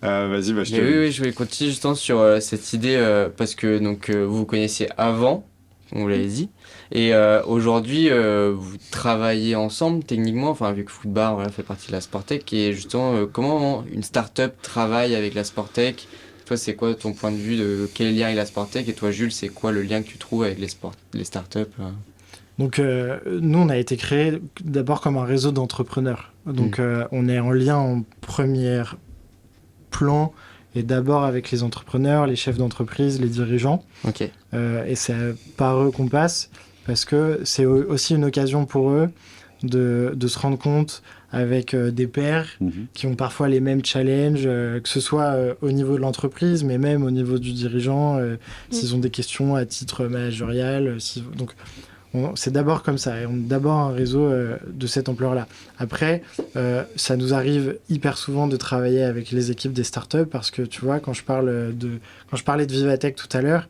Vas-y, je te... Oui, je vais continuer justement sur cette idée, parce que vous vous connaissiez avant on vous l'avait dit. Et aujourd'hui, vous travaillez ensemble techniquement, enfin vu que Foodbar voilà, fait partie de la Sportec. Et justement, comment une start-up travaille avec la Sportec? Toi, c'est quoi ton point de vue de quel lien avec la Sportec? Et toi, Jules, c'est quoi le lien que tu trouves avec les startups? Donc, nous, on a été créé d'abord comme un réseau d'entrepreneurs. Donc, on est en lien en premier plan et d'abord avec les entrepreneurs, les chefs d'entreprise, les dirigeants. Ok. Et c'est par eux qu'on passe parce que c'est aussi une occasion pour eux de se rendre compte avec des pairs qui ont parfois les mêmes challenges, que ce soit au niveau de l'entreprise, mais même au niveau du dirigeant, s'ils ont des questions à titre managérial. Donc, c'est d'abord comme ça, et on est d'abord un réseau de cette ampleur-là. Après, ça nous arrive hyper souvent de travailler avec les équipes des startups parce que tu vois, quand je parlais de Vivatech tout à l'heure,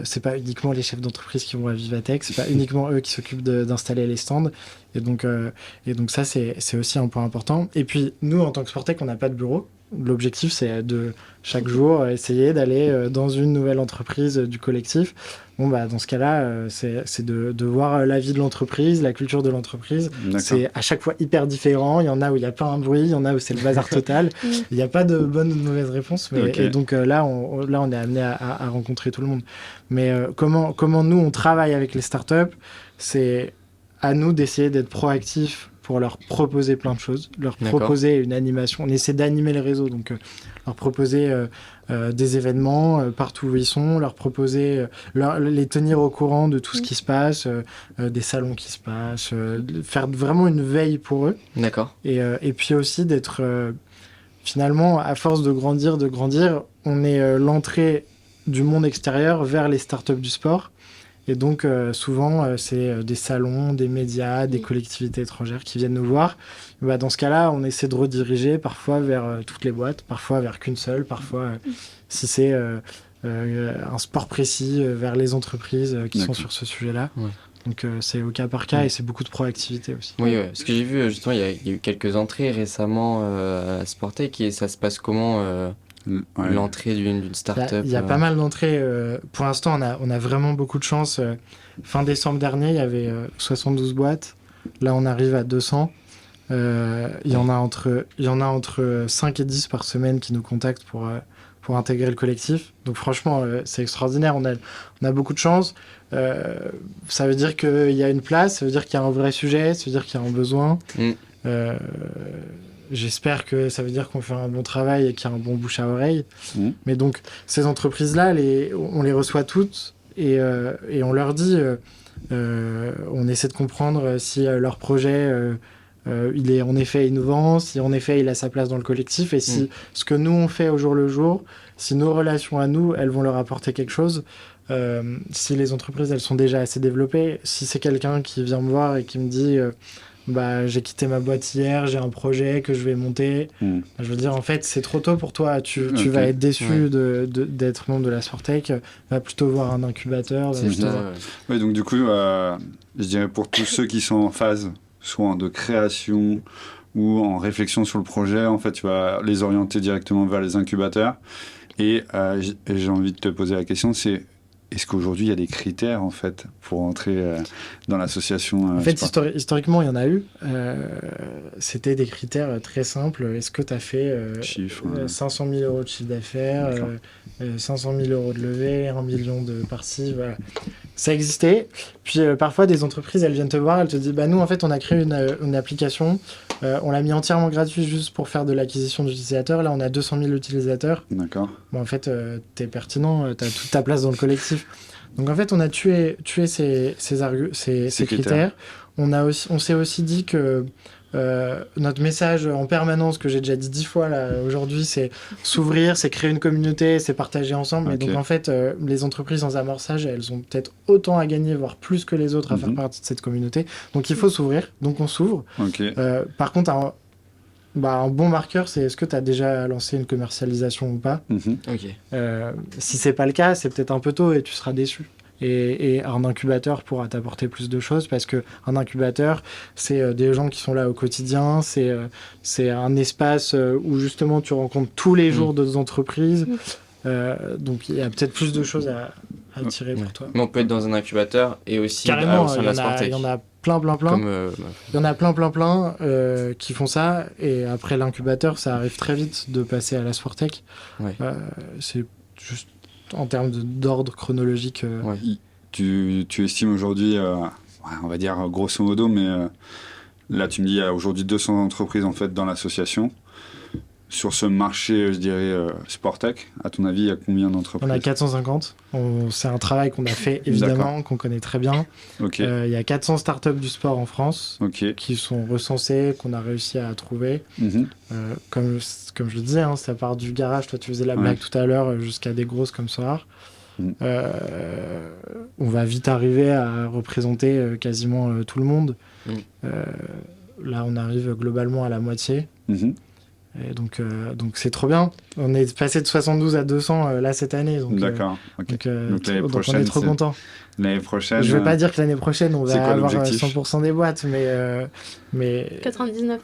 c'est pas uniquement les chefs d'entreprise qui vont à Vivatech, c'est pas uniquement eux qui s'occupent d'installer les stands. Et donc ça, c'est aussi un point important. Et puis, nous, en tant que Sportec, on n'a pas de bureau. L'objectif, c'est de chaque jour essayer d'aller dans une nouvelle entreprise du collectif. Bon, bah, dans ce cas-là, c'est de voir la vie de l'entreprise, la culture de l'entreprise. D'accord. C'est à chaque fois hyper différent. Il y en a où il n'y a pas un bruit, il y en a où c'est le bazar total. Il n'y a pas de bonne ou de mauvaise réponse. Mais, Okay. Et donc là, on est amené à rencontrer tout le monde. Mais comment nous, on travaille avec les startups, c'est à nous d'essayer d'être proactifs pour leur proposer plein de choses, leur proposer une animation. On essaie d'animer le réseau, donc leur proposer des événements partout où ils sont, leur proposer, les tenir au courant de tout ce qui se passe, des salons qui se passent, faire vraiment une veille pour eux. D'accord. Et puis aussi d'être, finalement, à force de grandir, on est l'entrée du monde extérieur vers les startups du sport. Et donc, souvent, c'est des salons, des médias, des collectivités étrangères qui viennent nous voir. Bah, dans ce cas-là, on essaie de rediriger parfois vers toutes les boîtes, parfois vers qu'une seule, parfois, si c'est un sport précis, vers les entreprises qui sont sur ce sujet-là. Ouais. Donc, c'est au cas par cas et c'est beaucoup de proactivité aussi. Oui, parce que j'ai vu, justement, il y a eu quelques entrées récemment à Sportec et ça se passe comment l'entrée d'une start-up? Il y a pas mal d'entrées. Pour l'instant, on a vraiment beaucoup de chance. Fin décembre dernier, il y avait 72 boîtes. Là, on arrive à 200. Il y en a entre 5 et 10 par semaine qui nous contactent pour intégrer le collectif. Donc franchement, c'est extraordinaire. On a beaucoup de chance. Ça veut dire qu'il y a une place, ça veut dire qu'il y a un vrai sujet, ça veut dire qu'il y a un besoin. J'espère que ça veut dire qu'on fait un bon travail et qu'il y a un bon bouche à oreille. Mais donc, ces entreprises-là, on les reçoit toutes et on leur dit, on essaie de comprendre si leur projet, il est en effet innovant, si en effet il a sa place dans le collectif et si ce que nous on fait au jour le jour, si nos relations à nous, elles vont leur apporter quelque chose. Si les entreprises, elles sont déjà assez développées, si c'est quelqu'un qui vient me voir et qui me dit... j'ai quitté ma boîte hier, j'ai un projet que je vais monter. Je veux dire, en fait, c'est trop tôt pour toi. Tu vas être déçu d'être membre de la Sportec. Va plutôt voir un incubateur. Oui, donc du coup, je dirais pour tous ceux qui sont en phase, soit de création ou en réflexion sur le projet, en fait, tu vas les orienter directement vers les incubateurs. Et j'ai envie de te poser la question, c'est est-ce qu'aujourd'hui, il y a des critères, en fait, pour entrer dans l'association En fait, historiquement, il y en a eu. C'était des critères très simples. Est-ce que tu as fait 500 000 euros de chiffre d'affaires, 500 000 euros de levée, 1 million de parties, voilà. Ça existait. Puis parfois, des entreprises, elles viennent te voir, elles te disent, nous, en fait, on a créé une application, on l'a mis entièrement gratuit juste pour faire de l'acquisition d'utilisateurs. Là, on a 200 000 utilisateurs. D'accord. Bon, en fait, t'es pertinent, t'as toute ta place dans le collectif. Donc, en fait, on a tué ces critères. On s'est aussi dit que notre message en permanence, que j'ai déjà dit 10 fois là aujourd'hui, c'est s'ouvrir, c'est créer une communauté, c'est partager ensemble. Et donc en fait, les entreprises en amorçage, elles ont peut-être autant à gagner, voire plus que les autres à faire partie de cette communauté. Donc il faut s'ouvrir, donc on s'ouvre. Par contre, un bon marqueur, c'est est-ce que tu as déjà lancé une commercialisation ou pas. Si c'est pas le cas, c'est peut-être un peu tôt et tu seras déçu. Et un incubateur pourra t'apporter plus de choses parce qu'un incubateur, c'est des gens qui sont là au quotidien, c'est un espace où justement tu rencontres tous les jours d'autres entreprises. Donc il y a peut-être plus de choses tirer pour toi. Mais on peut être dans un incubateur et aussi Carrément, au sein de la Sportec. il y en a plein. Comme, Il y en a plein qui font ça. Et après l'incubateur, ça arrive très vite de passer à la Sportec. Ouais. C'est juste en termes d'ordre chronologique. Ouais. Tu estimes aujourd'hui, on va dire grosso modo, mais là tu me dis il y a aujourd'hui 200 entreprises en fait dans l'association. Sur ce marché, je dirais, Sportec, à ton avis, il y a combien d'entreprises? On a 450. C'est un travail qu'on a fait, évidemment, qu'on connaît très bien. Ok. Il y a 400 startups du sport en France qui sont recensées, qu'on a réussi à trouver. Comme je le disais, ça part du garage. Toi, tu faisais la blague tout à l'heure, jusqu'à des grosses comme Solar. On va vite arriver à représenter quasiment tout le monde. Là, on arrive globalement à la moitié. Et donc c'est trop bien. On est passé de 72 à 200 là cette année. D'accord. Donc on est trop content. L'année prochaine. Je ne veux pas dire que l'année prochaine on va avoir l'objectif 100% des boîtes, mais 99.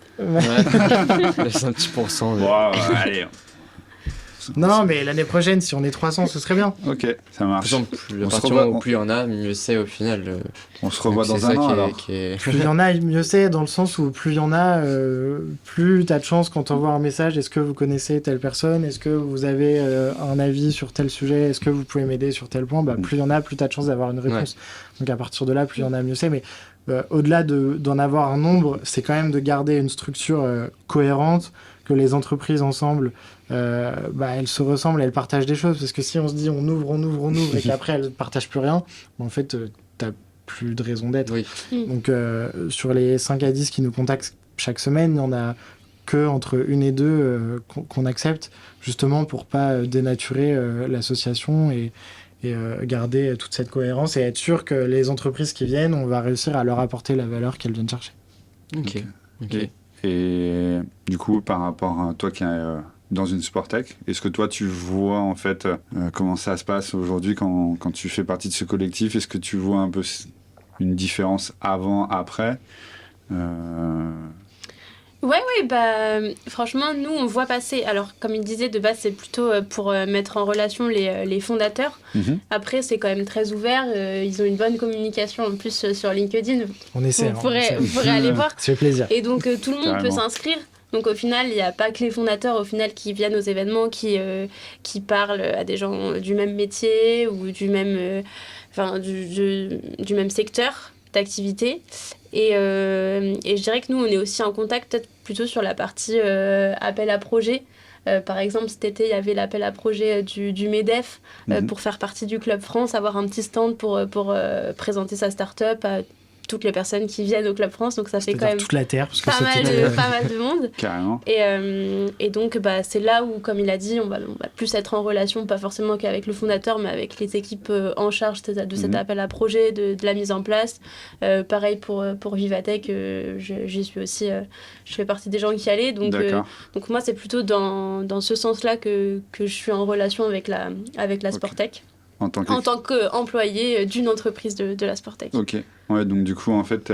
Laisse un petit pourcent. Allez. Non, mais l'année prochaine, si on est 300, ce serait bien. Ok, ça marche. De toute façon, plus il y en a, mieux c'est au final. On se revoit dans un an alors. Plus il y en a, mieux c'est, dans le sens où plus il y en a, plus tu as de chance quand tu envoies un message. Est-ce que vous connaissez telle personne? Est-ce que vous avez un avis sur tel sujet? Est-ce que vous pouvez m'aider sur tel point? Plus il y en a, plus tu as de chance d'avoir une réponse. Donc à partir de là, plus il y en a, mieux c'est. Mais au-delà d'en avoir un nombre, c'est quand même de garder une structure cohérente, que les entreprises ensemble, elles se ressemblent, elles partagent des choses. Parce que si on se dit on ouvre et qu'après elles ne partagent plus rien, en fait, tu n'as plus de raison d'être. Donc sur les 5 à 10 qui nous contactent chaque semaine, il n'y en a que entre 1 et 2 qu'on accepte, justement pour pas dénaturer l'association et garder toute cette cohérence et être sûr que les entreprises qui viennent, on va réussir à leur apporter la valeur qu'elles viennent chercher. Ok. Et du coup, par rapport à toi qui es dans une Sportec, est-ce que toi tu vois en fait comment ça se passe aujourd'hui quand tu fais partie de ce collectif? Est-ce que tu vois un peu une différence avant, après? Franchement, nous, on voit passer. Alors, comme il disait, de base, c'est plutôt pour mettre en relation les fondateurs. Après, c'est quand même très ouvert. Ils ont une bonne communication en plus sur LinkedIn. On essaie. Vous pourrez aller voir. Ça fait plaisir. Et donc, tout le monde peut s'inscrire. Donc, au final, il n'y a pas que les fondateurs au final qui viennent aux événements, qui parlent à des gens du même métier ou du même secteur d'activité. Et je dirais que nous, on est aussi en contact peut-être plutôt sur la partie appel à projet. Par exemple, cet été, il y avait l'appel à projet du MEDEF pour faire partie du Club France, avoir un petit stand pour présenter sa start-up à toutes les personnes qui viennent au Club France. Donc ça fait quand même toute la terre, parce que pas mal de monde. Carrément. Et donc, c'est là où, comme il a dit, on va plus être en relation, pas forcément qu'avec le fondateur, mais avec les équipes en charge de cet appel à projet, de la mise en place. Pareil pour Vivatech, j'y suis aussi, je fais partie des gens qui y allaient. Donc moi, c'est plutôt dans ce sens-là que je suis en relation avec la Sportec. En tant qu'employé d'une entreprise de la Sportec. Ok. Ouais, donc du coup, en fait,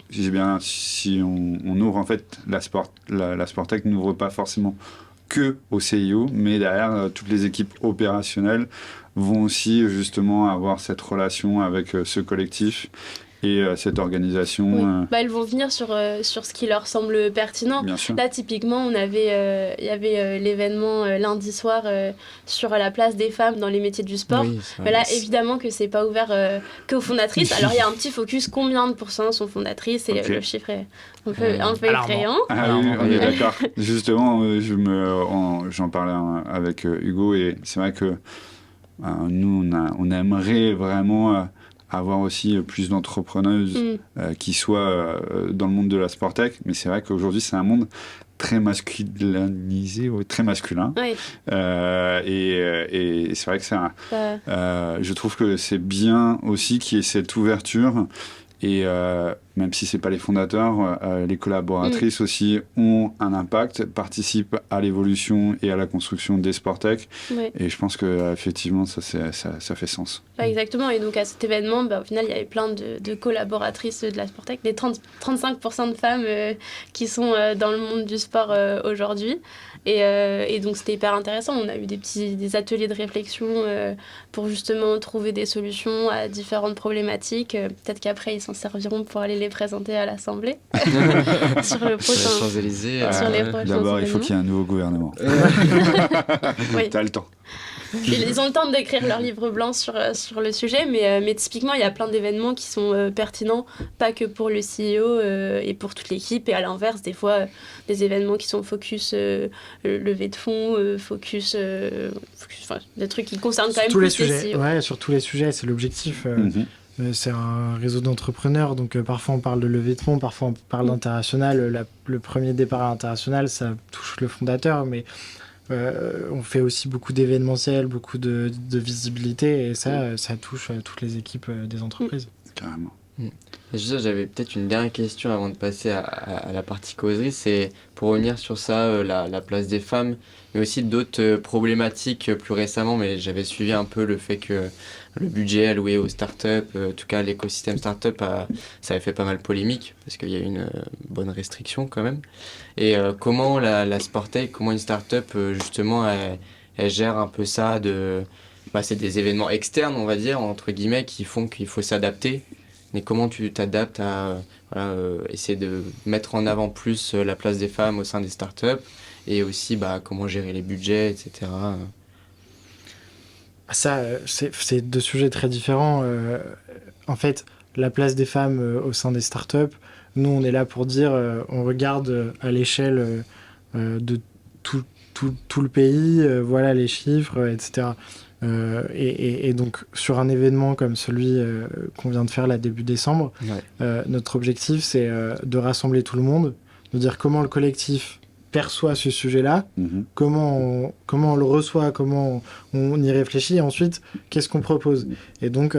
si on ouvre, en fait, la Sportec n'ouvre pas forcément que au CIO, mais derrière, toutes les équipes opérationnelles vont aussi, justement, avoir cette relation avec ce collectif et cette organisation. Elles vont venir sur ce qui leur semble pertinent. Bien sûr. Là, typiquement, il y avait l'événement lundi soir sur la place des femmes dans les métiers du sport. Mais là, évidemment que c'est pas ouvert qu'aux fondatrices. Alors, il y a un petit focus, combien de pourcents sont fondatrices, et le chiffre est un peu effrayant. Oui, d'accord. Justement, j'en parlais avec Hugo, et c'est vrai que nous, on aimerait vraiment avoir aussi plus d'entrepreneuses qui soient dans le monde de la Sportec, mais c'est vrai qu'aujourd'hui c'est un monde très masculinisé, très masculin. Oui. Et c'est vrai que je trouve que c'est bien aussi qu'il y ait cette ouverture. Et même si c'est pas les fondateurs, les collaboratrices aussi ont un impact, participent à l'évolution et à la construction des Sportec. Ouais. Et je pense que effectivement, ça fait sens. Exactement. Et donc à cet événement, au final, il y avait plein de collaboratrices de la Sportec, des 35% de femmes qui sont dans le monde du sport aujourd'hui. Et donc c'était hyper intéressant. On a eu des ateliers de réflexion pour justement trouver des solutions à différentes problématiques. Peut-être qu'après ils s'en serviront pour aller les présenter à l'Assemblée sur le prochain. Champs-Élysées. Sur les prochains D'abord, il faut événements. qu'il y ait un nouveau gouvernement. Oui. T'as le temps. Ils ont le temps d'écrire leur livre blanc sur le sujet, mais typiquement, il y a plein d'événements qui sont pertinents, pas que pour le CEO et pour toute l'équipe, et à l'inverse, des fois, des événements qui sont focus levée de fonds, focus des trucs qui concernent quand même tous les plus les sujets. CEO. Ouais, sur tous les sujets, c'est l'objectif. C'est un réseau d'entrepreneurs, donc parfois on parle de levée de fonds, parfois on parle d'international. Le premier départ à l'international, ça touche le fondateur, mais on fait aussi beaucoup d'événementiel, beaucoup de visibilité, et ça touche toutes les équipes des entreprises. Carrément. J'avais peut-être une dernière question avant de passer à la partie causerie, c'est pour revenir sur ça, la place des femmes, mais aussi d'autres problématiques plus récemment, mais j'avais suivi un peu le fait que le budget alloué aux startups, en tout cas l'écosystème startup, ça avait fait pas mal polémique, parce qu'il y a eu une bonne restriction quand même. Et comment la Sportec, comment une startup justement elle gère un peu ça c'est des événements externes, on va dire, entre guillemets, qui font qu'il faut s'adapter. Mais comment tu t'adaptes à essayer de mettre en avant plus la place des femmes au sein des startups et aussi comment gérer les budgets, etc. Ça, c'est deux sujets très différents. En fait, la place des femmes au sein des startups, nous, on est là pour dire, on regarde à l'échelle de tout le pays, voilà les chiffres, etc. Et donc, sur un événement comme celui qu'on vient de faire là début décembre, notre objectif, c'est de rassembler tout le monde, de dire comment le collectif perçoit ce sujet-là, comment on le reçoit, comment on y réfléchit, et ensuite, qu'est-ce qu'on propose. Et donc,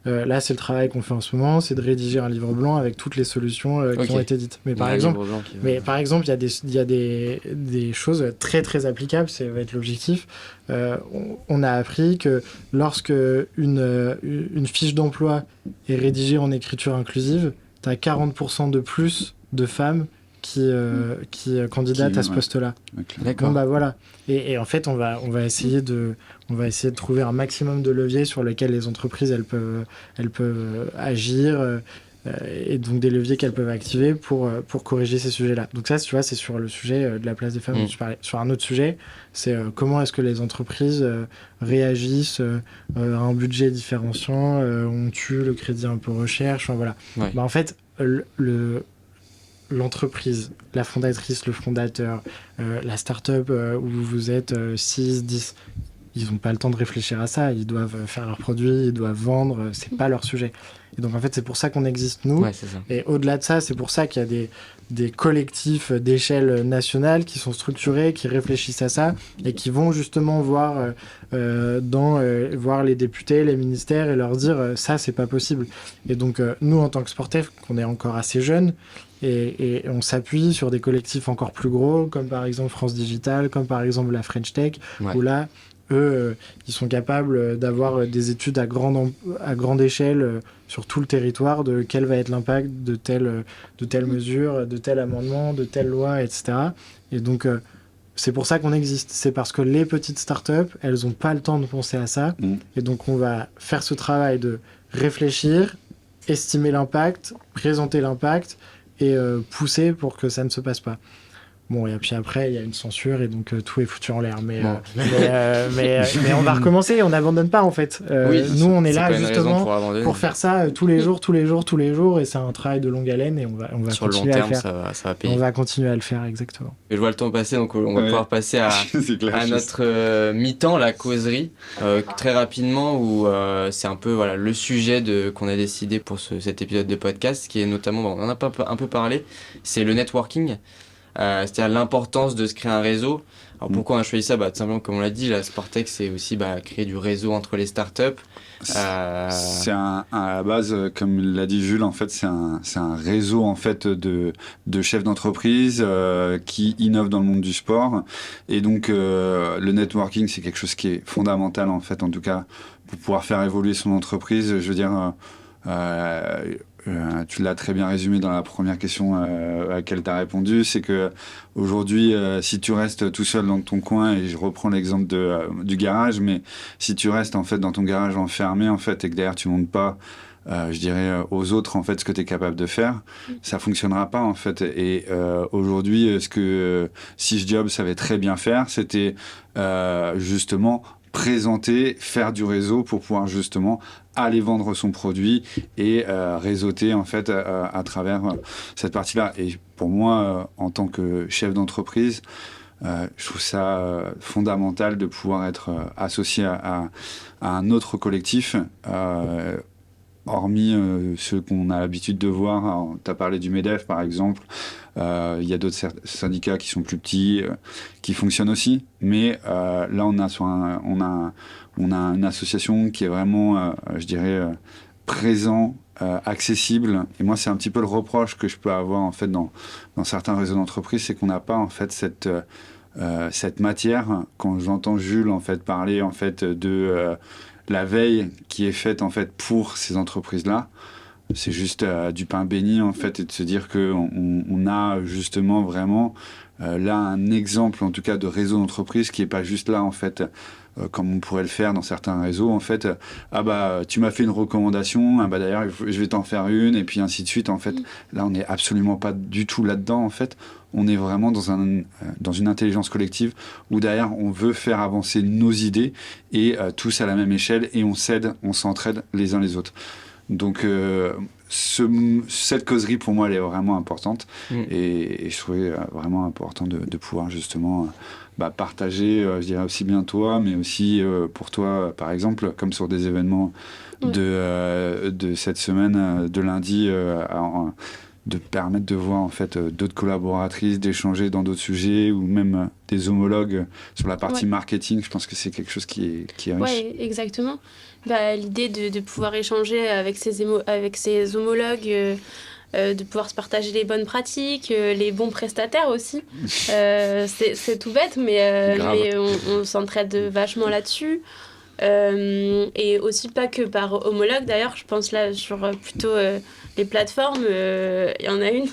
là, c'est le travail qu'on fait en ce moment, c'est de rédiger un livre blanc avec toutes les solutions qui ont été dites. Mais par exemple, il y a des choses très, très applicables, ça va être l'objectif. On a appris que lorsque une fiche d'emploi est rédigée en écriture inclusive, tu as 40% de plus de femmes qui candidatent à ce poste-là. D'accord. Bon, voilà. Et en fait, on va essayer de trouver un maximum de leviers sur lesquels les entreprises elles peuvent agir, et donc des leviers qu'elles peuvent activer pour corriger ces sujets-là. Donc ça, tu vois, c'est sur le sujet de la place des femmes dont je parlais. Sur un autre sujet, c'est comment est-ce que les entreprises réagissent à un budget différenciant, on tue le crédit impôt recherche, voilà. Ouais. En fait, l'entreprise, la fondatrice, le fondateur, la start-up où vous êtes 6, 10, ils n'ont pas le temps de réfléchir à ça, ils doivent faire leurs produits, ils doivent vendre, c'est pas leur sujet. Et donc en fait c'est pour ça qu'on existe nous, c'est ça. et au-delà de ça c'est pour ça qu'il y a des collectifs d'échelle nationale qui sont structurés, qui réfléchissent à ça et qui vont justement voir les députés, les ministères et leur dire ça c'est pas possible. Et donc nous en tant que Sportec, on est encore assez jeunes, et on s'appuie sur des collectifs encore plus gros, comme par exemple France Digital, comme par exemple la French Tech, où là, eux, ils sont capables d'avoir des études à grande échelle sur tout le territoire de quel va être l'impact de telle mesure, de tel amendement, de telle loi, etc. Et donc, c'est pour ça qu'on existe. C'est parce que les petites startups, elles n'ont pas le temps de penser à ça. Et donc, on va faire ce travail de réfléchir, estimer l'impact, présenter l'impact, et pousser pour que ça ne se passe pas. Bon, et puis après, il y a une censure, et donc tout est foutu en l'air. Mais on va recommencer, on n'abandonne pas, en fait. Nous, on est là, justement, pour faire ça tous les jours, et c'est un travail de longue haleine, et on va sur continuer à le faire. Sur le long terme, ça va payer. On va continuer à le faire, exactement. Et je vois le temps passer, donc on va pouvoir passer à notre mi-temps, la causerie, très rapidement, où c'est un peu le sujet qu'on a décidé pour cet épisode de podcast, qui est notamment, on en a un peu parlé, c'est le networking. C'est-à-dire l'importance de se créer un réseau. Alors pourquoi on a choisi ça? Tout simplement, comme on l'a dit, la Sportec, c'est aussi créer du réseau entre les startups. C'est à la base, comme l'a dit Jules, en fait, c'est un réseau en fait de chefs d'entreprise qui innovent dans le monde du sport. Et donc, le networking, c'est quelque chose qui est fondamental en fait, en tout cas, pour pouvoir faire évoluer son entreprise. Je veux dire, tu l'as très bien résumé dans la première question à laquelle tu as répondu, c'est que aujourd'hui, si tu restes tout seul dans ton coin, et je reprends l'exemple du garage, mais si tu restes en fait dans ton garage enfermé en fait et que derrière tu montes pas, je dirais aux autres en fait ce que tu es capable de faire, ça fonctionnera pas en fait. Et aujourd'hui, ce que Six Jobs savait très bien faire, c'était justement présenter, faire du réseau pour pouvoir justement aller vendre son produit et réseauter en fait à travers cette partie-là. Et pour moi, en tant que chef d'entreprise, je trouve ça fondamental de pouvoir être associé à un autre collectif, hormis ceux qu'on a l'habitude de voir. Tu as parlé du MEDEF par exemple. Il y a d'autres syndicats qui sont plus petits, qui fonctionnent aussi. Mais là, on a une association qui est vraiment, je dirais, présent, accessible. Et moi, c'est un petit peu le reproche que je peux avoir en fait dans certains réseaux d'entreprise, c'est qu'on n'a pas en fait cette matière. Quand j'entends Jules en fait parler en fait de la veille qui est faite en fait pour ces entreprises-là, c'est juste du pain béni en fait, et de se dire que on a justement vraiment là un exemple en tout cas de réseau d'entreprise qui est pas juste là en fait comme on pourrait le faire dans certains réseaux en fait, tu m'as fait une recommandation, d'ailleurs je vais t'en faire une, et puis ainsi de suite en fait. Là on n'est absolument pas du tout là-dedans en fait. On est vraiment dans une intelligence collective où derrière on veut faire avancer nos idées et tous à la même échelle, et on s'entraide les uns les autres. Donc cette causerie pour moi elle est vraiment importante, et je trouvais vraiment important de pouvoir justement partager, je dirais aussi bien toi, mais aussi pour toi par exemple, comme sur des événements de cette semaine, de lundi, de permettre de voir en fait d'autres collaboratrices, d'échanger dans d'autres sujets, ou même des homologues sur la partie marketing. Je pense que c'est quelque chose qui est riche. Oui, exactement. L'idée de pouvoir échanger avec ses homologues, de pouvoir se partager les bonnes pratiques, les bons prestataires aussi. C'est tout bête, mais on s'entraide vachement là-dessus. Et aussi pas que par homologue, d'ailleurs, je pense là sur plutôt les plateformes. Il y en a une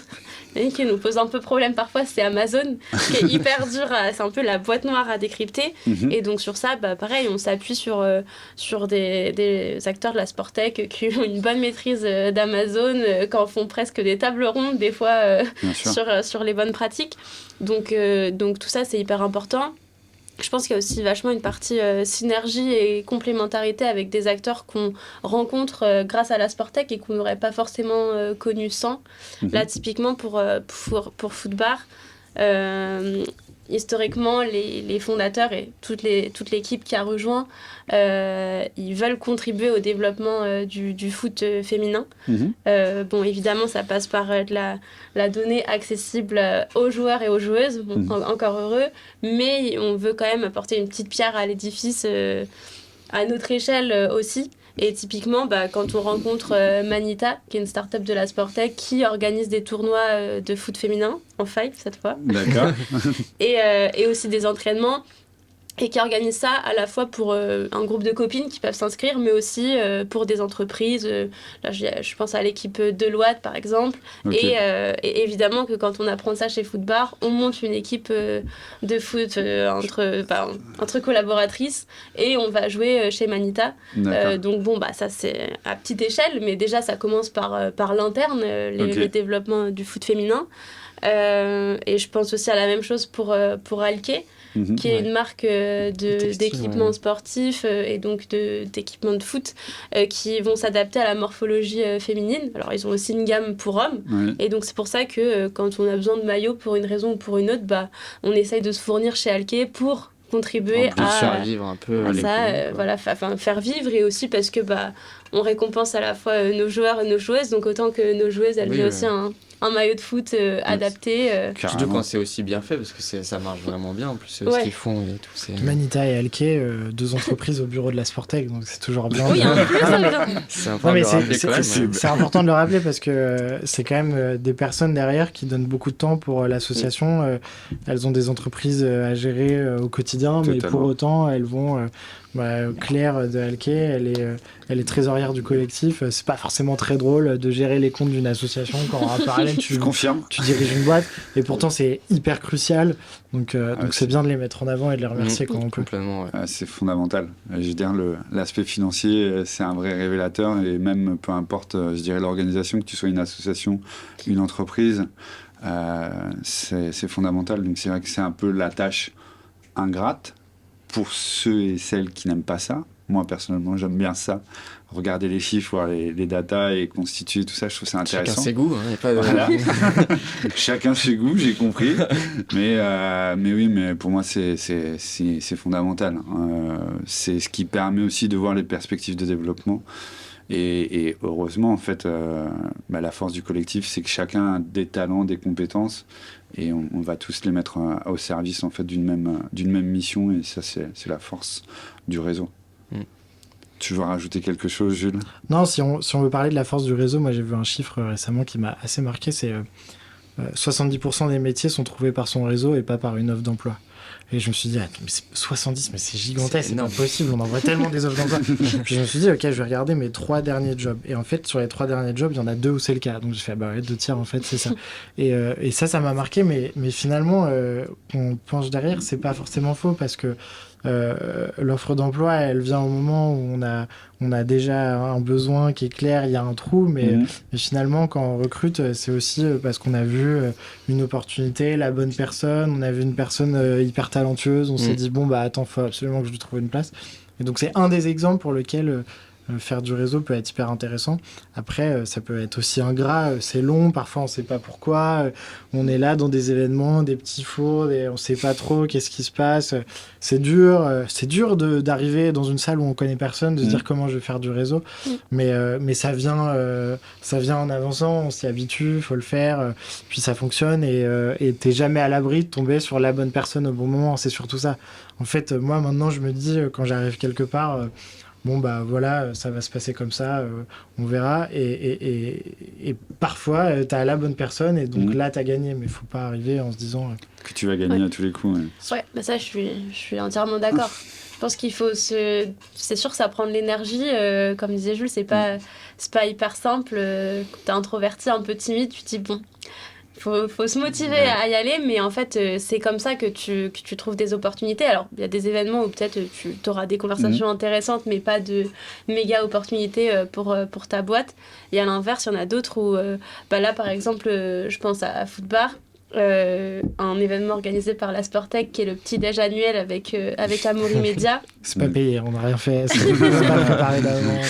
qui nous pose un peu problème parfois, c'est Amazon, qui est hyper dur, c'est un peu la boîte noire à décrypter. Et donc sur ça, pareil, on s'appuie sur des acteurs de la Sportec qui ont une bonne maîtrise d'Amazon, qui en font presque des tables rondes des fois sur les bonnes pratiques. Donc tout ça, c'est hyper important. Je pense qu'il y a aussi vachement une partie synergie et complémentarité avec des acteurs qu'on rencontre grâce à la Sportec et qu'on n'aurait pas forcément connu sans. Là, typiquement, pour Foodbar, historiquement, les fondateurs et toute l'équipe qui a rejoint, ils veulent contribuer au développement du foot féminin. Évidemment, ça passe par la donnée accessible aux joueurs et aux joueuses, encore heureux, mais on veut quand même apporter une petite pierre à l'édifice à notre échelle aussi. Et typiquement, quand on rencontre Manita, qui est une start-up de la Sportec, qui organise des tournois de foot féminin, en 5 cette fois. D'accord. et aussi des entraînements, et qui organise ça à la fois pour un groupe de copines qui peuvent s'inscrire, mais aussi pour des entreprises. Là, je pense à l'équipe Deloitte, par exemple. Okay. Et évidemment que quand on apprend ça chez Foodbar, on monte une équipe de foot entre collaboratrices, et on va jouer chez Manita. Donc ça c'est à petite échelle, mais déjà ça commence par l'interne, le développement du foot féminin. Et je pense aussi à la même chose pour Alké, qui est une marque d'équipements sportifs et donc d'équipements de foot qui vont s'adapter à la morphologie féminine. Alors, ils ont aussi une gamme pour hommes. Et donc, c'est pour ça que quand on a besoin de maillots pour une raison ou pour une autre, on essaye de se fournir chez Alké pour contribuer à faire vivre un peu faire vivre, et aussi parce que on récompense à la fois nos joueurs et nos joueuses, donc autant que nos joueuses elles aient aussi un maillot de foot adapté. Surtout quand c'est aussi bien fait, parce que ça marche vraiment bien en plus, ce qu'ils font et tout. Manita et Alke, 2 entreprises au bureau de la Sportec, donc c'est toujours bien. Oui, en plus, ça me c'est important de le rappeler parce que c'est quand même des personnes derrière qui donnent beaucoup de temps pour l'association. Elles ont des entreprises à gérer au quotidien, mais pour autant, elles vont... Claire de Alke, elle est trésorière du collectif. C'est pas forcément très drôle de gérer les comptes d'une association quand en parallèle tu diriges une boîte, et pourtant c'est hyper crucial. Donc c'est bien de les mettre en avant et de les remercier quand on peut. Complètement, c'est fondamental. Je veux dire, l'aspect financier, c'est un vrai révélateur, et même peu importe, je dirais, l'organisation, que tu sois une association, une entreprise, c'est fondamental. Donc c'est vrai que c'est un peu la tâche ingrate pour ceux et celles qui n'aiment pas ça. Moi, personnellement, j'aime bien ça. Regarder les chiffres, voir les datas et constituer tout ça, je trouve ça intéressant. Chacun ses goûts. Hein, pas de... Voilà. Chacun ses goûts, j'ai compris. Mais oui, mais pour moi, c'est fondamental. C'est ce qui permet aussi de voir les perspectives de développement. Et heureusement, en fait, la force du collectif, c'est que chacun a des talents, des compétences, et on va tous les mettre au service, en fait, d'une même mission, et ça, c'est la force du réseau. Tu veux rajouter quelque chose, Jules ? Non, si on veut parler de la force du réseau, moi j'ai vu un chiffre récemment qui m'a assez marqué, c'est 70% des métiers sont trouvés par son réseau et pas par une offre d'emploi. Et je me suis dit, mais 70, mais c'est gigantesque, c'est pas possible, on en voit tellement des offres d'emploi. Puis je me suis dit, ok, je vais regarder mes 3 derniers jobs. Et en fait, sur les 3 derniers jobs, il y en a 2 où c'est le cas. Donc j'ai fait, 2 tiers, en fait, c'est ça. Et ça m'a marqué, mais finalement, on penche derrière, c'est pas forcément faux, parce que l'offre d'emploi, elle vient au moment où on a déjà un besoin qui est clair, il y a un trou, mais finalement, quand on recrute, c'est aussi parce qu'on a vu une opportunité, la bonne personne, on a vu une personne hyper talentueuse, on s'est dit, attends, faut absolument que je lui trouve une place. Et donc, c'est un des exemples pour lequel faire du réseau peut être hyper intéressant. Après, ça peut être aussi ingrat, c'est long, parfois on sait pas pourquoi, on est là dans des événements, des petits fours, on sait pas trop qu'est-ce qui se passe, c'est dur d'arriver dans une salle où on connaît personne, de se dire comment je vais faire du réseau, mais ça vient en avançant, on s'y habitue, faut le faire, puis ça fonctionne, et t'es jamais à l'abri de tomber sur la bonne personne au bon moment, c'est surtout ça. En fait, moi maintenant je me dis, quand j'arrive quelque part, voilà, ça va se passer comme ça, on verra. Et parfois, t'as la bonne personne, et donc là, t'as gagné. Mais faut pas arriver en se disant que tu vas gagner à tous les coups. Ouais, ça, je suis entièrement d'accord. Je pense qu'il faut c'est sûr que ça prend de l'énergie. Comme disait Jules, c'est pas hyper simple. Quand t'es introverti, un peu timide, tu te dis, faut se motiver à y aller, mais en fait, c'est comme ça que tu trouves des opportunités. Alors, il y a des événements où peut-être tu auras des conversations intéressantes, mais pas de méga opportunités pour ta boîte. Et à l'inverse, il y en a d'autres où, là, par exemple, je pense à Footbar, un événement organisé par la Sportec, qui est le petit déj annuel avec Amaury Média. C'est pas payé, on n'a rien fait, c'est pas préparé d'avant.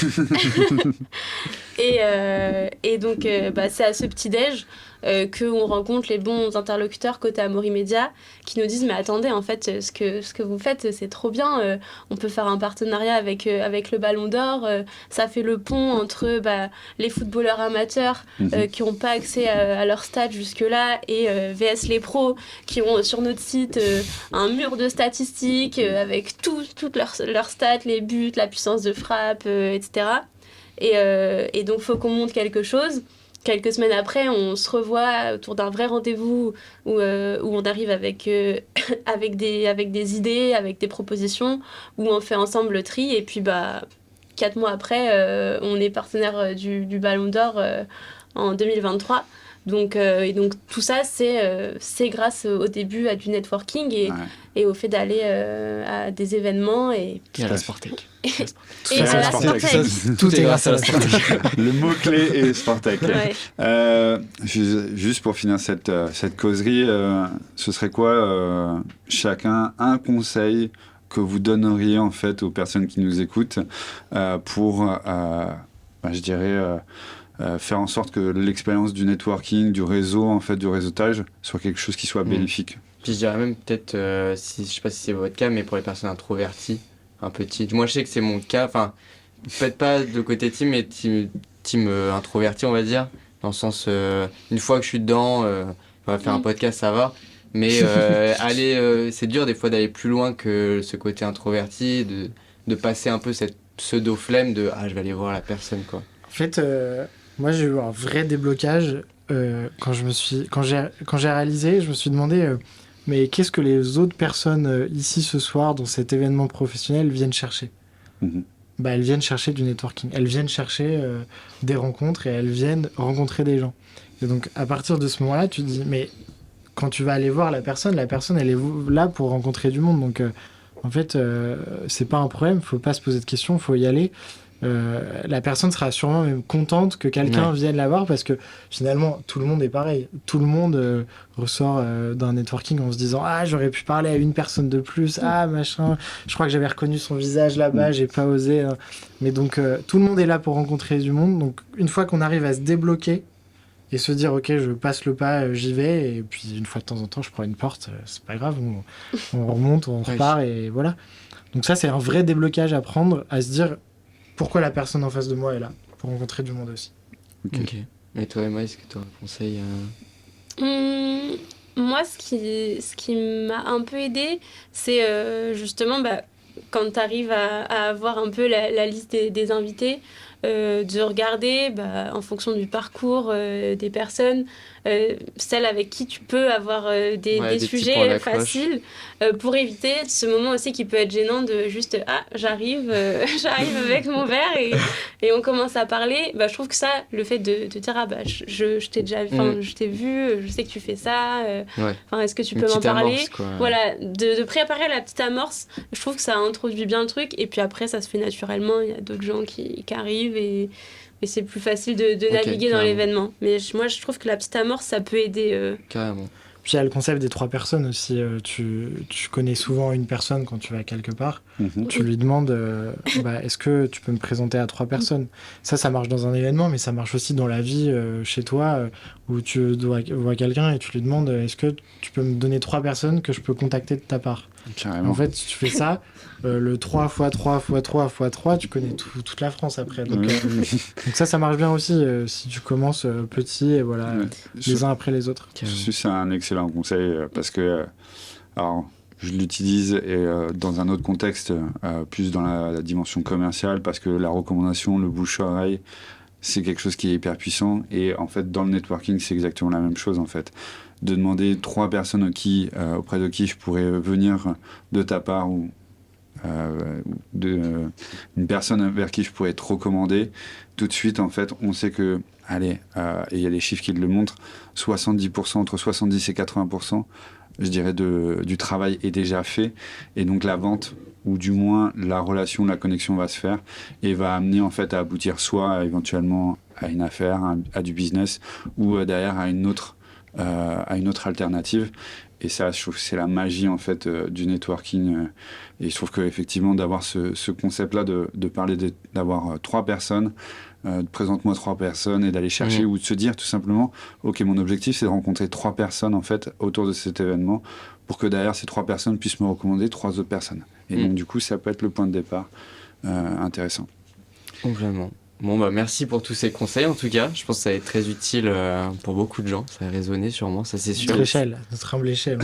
Et donc, c'est à ce petit déj qu'on rencontre les bons interlocuteurs côté Amaury Média, qui nous disent, mais attendez, en fait, ce que vous faites, c'est trop bien, on peut faire un partenariat avec le Ballon d'Or, ça fait le pont entre les footballeurs amateurs qui n'ont pas accès à leur stade jusque-là, et VS les pros qui ont sur notre site un mur de statistiques avec toutes leurs stats, les buts, la puissance de frappe, etc. Et donc, il faut qu'on monte quelque chose. Quelques semaines après, on se revoit autour d'un vrai rendez-vous où on arrive avec des idées, avec des propositions, où on fait ensemble le tri. Et puis, 4 mois après, on est partenaire du Ballon d'Or en 2023. Donc tout ça, c'est grâce au début à du networking et au fait d'aller à des événements. Et à la Sportec. Et à la Sportec. Tout est grâce à la Sportec. Le mot-clé est Sportec. Ouais. Juste pour finir cette causerie, ce serait quoi, chacun, un conseil que vous donneriez en fait aux personnes qui nous écoutent pour, je dirais, faire en sorte que l'expérience du networking, du réseau, en fait, du réseautage, soit quelque chose qui soit bénéfique. Puis je dirais même peut-être, je sais pas si c'est votre cas, mais pour les personnes introverties, un petit. Moi, je sais que c'est mon cas. Enfin, peut-être pas de côté team, mais team introverti, on va dire. Dans le sens, une fois que je suis dedans, on va faire un podcast, ça va. Mais c'est dur des fois d'aller plus loin que ce côté introverti, de passer un peu cette pseudo-flemme de je vais aller voir la personne, quoi. En fait, moi, j'ai eu un vrai déblocage quand j'ai réalisé, je me suis demandé, mais qu'est-ce que les autres personnes ici ce soir, dans cet événement professionnel, viennent chercher? Bah, elles viennent chercher du networking. Elles viennent chercher des rencontres et elles viennent rencontrer des gens. Et donc, à partir de ce moment-là, tu te dis, mais quand tu vas aller voir la personne, elle est là pour rencontrer du monde. Donc, en fait, c'est pas un problème. Faut pas se poser de questions. Faut y aller. La personne sera sûrement même contente que quelqu'un vienne la voir parce que finalement, tout le monde est pareil. Tout le monde ressort d'un networking en se disant j'aurais pu parler à une personne de plus. Machin. Je crois que j'avais reconnu son visage là-bas. J'ai pas osé. Hein. Mais donc, tout le monde est là pour rencontrer du monde. Donc, une fois qu'on arrive à se débloquer, et se dire ok je passe le pas, j'y vais, et puis une fois de temps en temps je prends une porte, c'est pas grave, on remonte, on repart, et voilà. Donc ça c'est un vrai déblocage à prendre, à se dire pourquoi la personne en face de moi est là, pour rencontrer du monde aussi. Ok. Et toi Emma, est-ce que tu as un conseil Moi ce qui m'a un peu aidé, c'est justement quand tu arrives à avoir un peu la liste des invités, de regarder en fonction du parcours des personnes, celles avec qui tu peux avoir des sujets faciles, pour éviter ce moment aussi qui peut être gênant de juste j'arrive avec mon verre et on commence à parler. Je trouve que ça, le fait de dire je t'ai déjà je t'ai vu, je sais que tu fais ça, est-ce que tu peux m'en parler, amorce, voilà, de préparer la petite amorce. Je trouve que ça introduit bien le truc, et puis après ça se fait naturellement, il y a d'autres gens qui arrivent et c'est plus facile de naviguer dans l'événement. Mais moi, je trouve que la petite amorce, ça peut aider. Carrément. Puis il y a le concept des 3 personnes aussi. Tu connais souvent une personne quand tu vas quelque part. Tu lui demandes est-ce que tu peux me présenter à 3 personnes? Ça marche dans un événement, mais ça marche aussi dans la vie chez toi, où tu vois quelqu'un et tu lui demandes est-ce que tu peux me donner 3 personnes que je peux contacter de ta part? Carrément. En fait, si tu fais ça, le 3 x 3 x 3 x 3, tu connais toute la France après. Donc, donc ça marche bien aussi si tu commences petit, et voilà, les uns après les autres. C'est un excellent conseil parce que alors, je l'utilise dans un autre contexte, plus dans la dimension commerciale, parce que la recommandation, le bouche-oreille, c'est quelque chose qui est hyper puissant. Et en fait, dans le networking, c'est exactement la même chose en fait. De demander 3 personnes auprès de qui je pourrais venir de ta part, ou une personne vers qui je pourrais être recommandé, tout de suite en fait on sait que et il y a des chiffres qui le montrent, 70%, entre 70 et 80%, je dirais, du travail est déjà fait, et donc la vente, ou du moins la relation, la connexion va se faire et va amener en fait à aboutir soit éventuellement à une affaire, à du business, ou derrière à une autre alternative. Et ça, je trouve que c'est la magie en fait du networking. Et je trouve qu'effectivement, d'avoir ce concept-là, de parler d'avoir 3 personnes, présente-moi 3 personnes, et d'aller chercher, ou de se dire tout simplement, ok, mon objectif c'est de rencontrer 3 personnes en fait autour de cet événement, pour que derrière ces 3 personnes puissent me recommander 3 autres personnes. Et donc du coup, ça peut être le point de départ intéressant. Complètement. Bon, merci pour tous ces conseils, en tout cas. Je pense que ça va être très utile pour beaucoup de gens. Ça va résonner sûrement, ça c'est sûr. Notre humble échelle.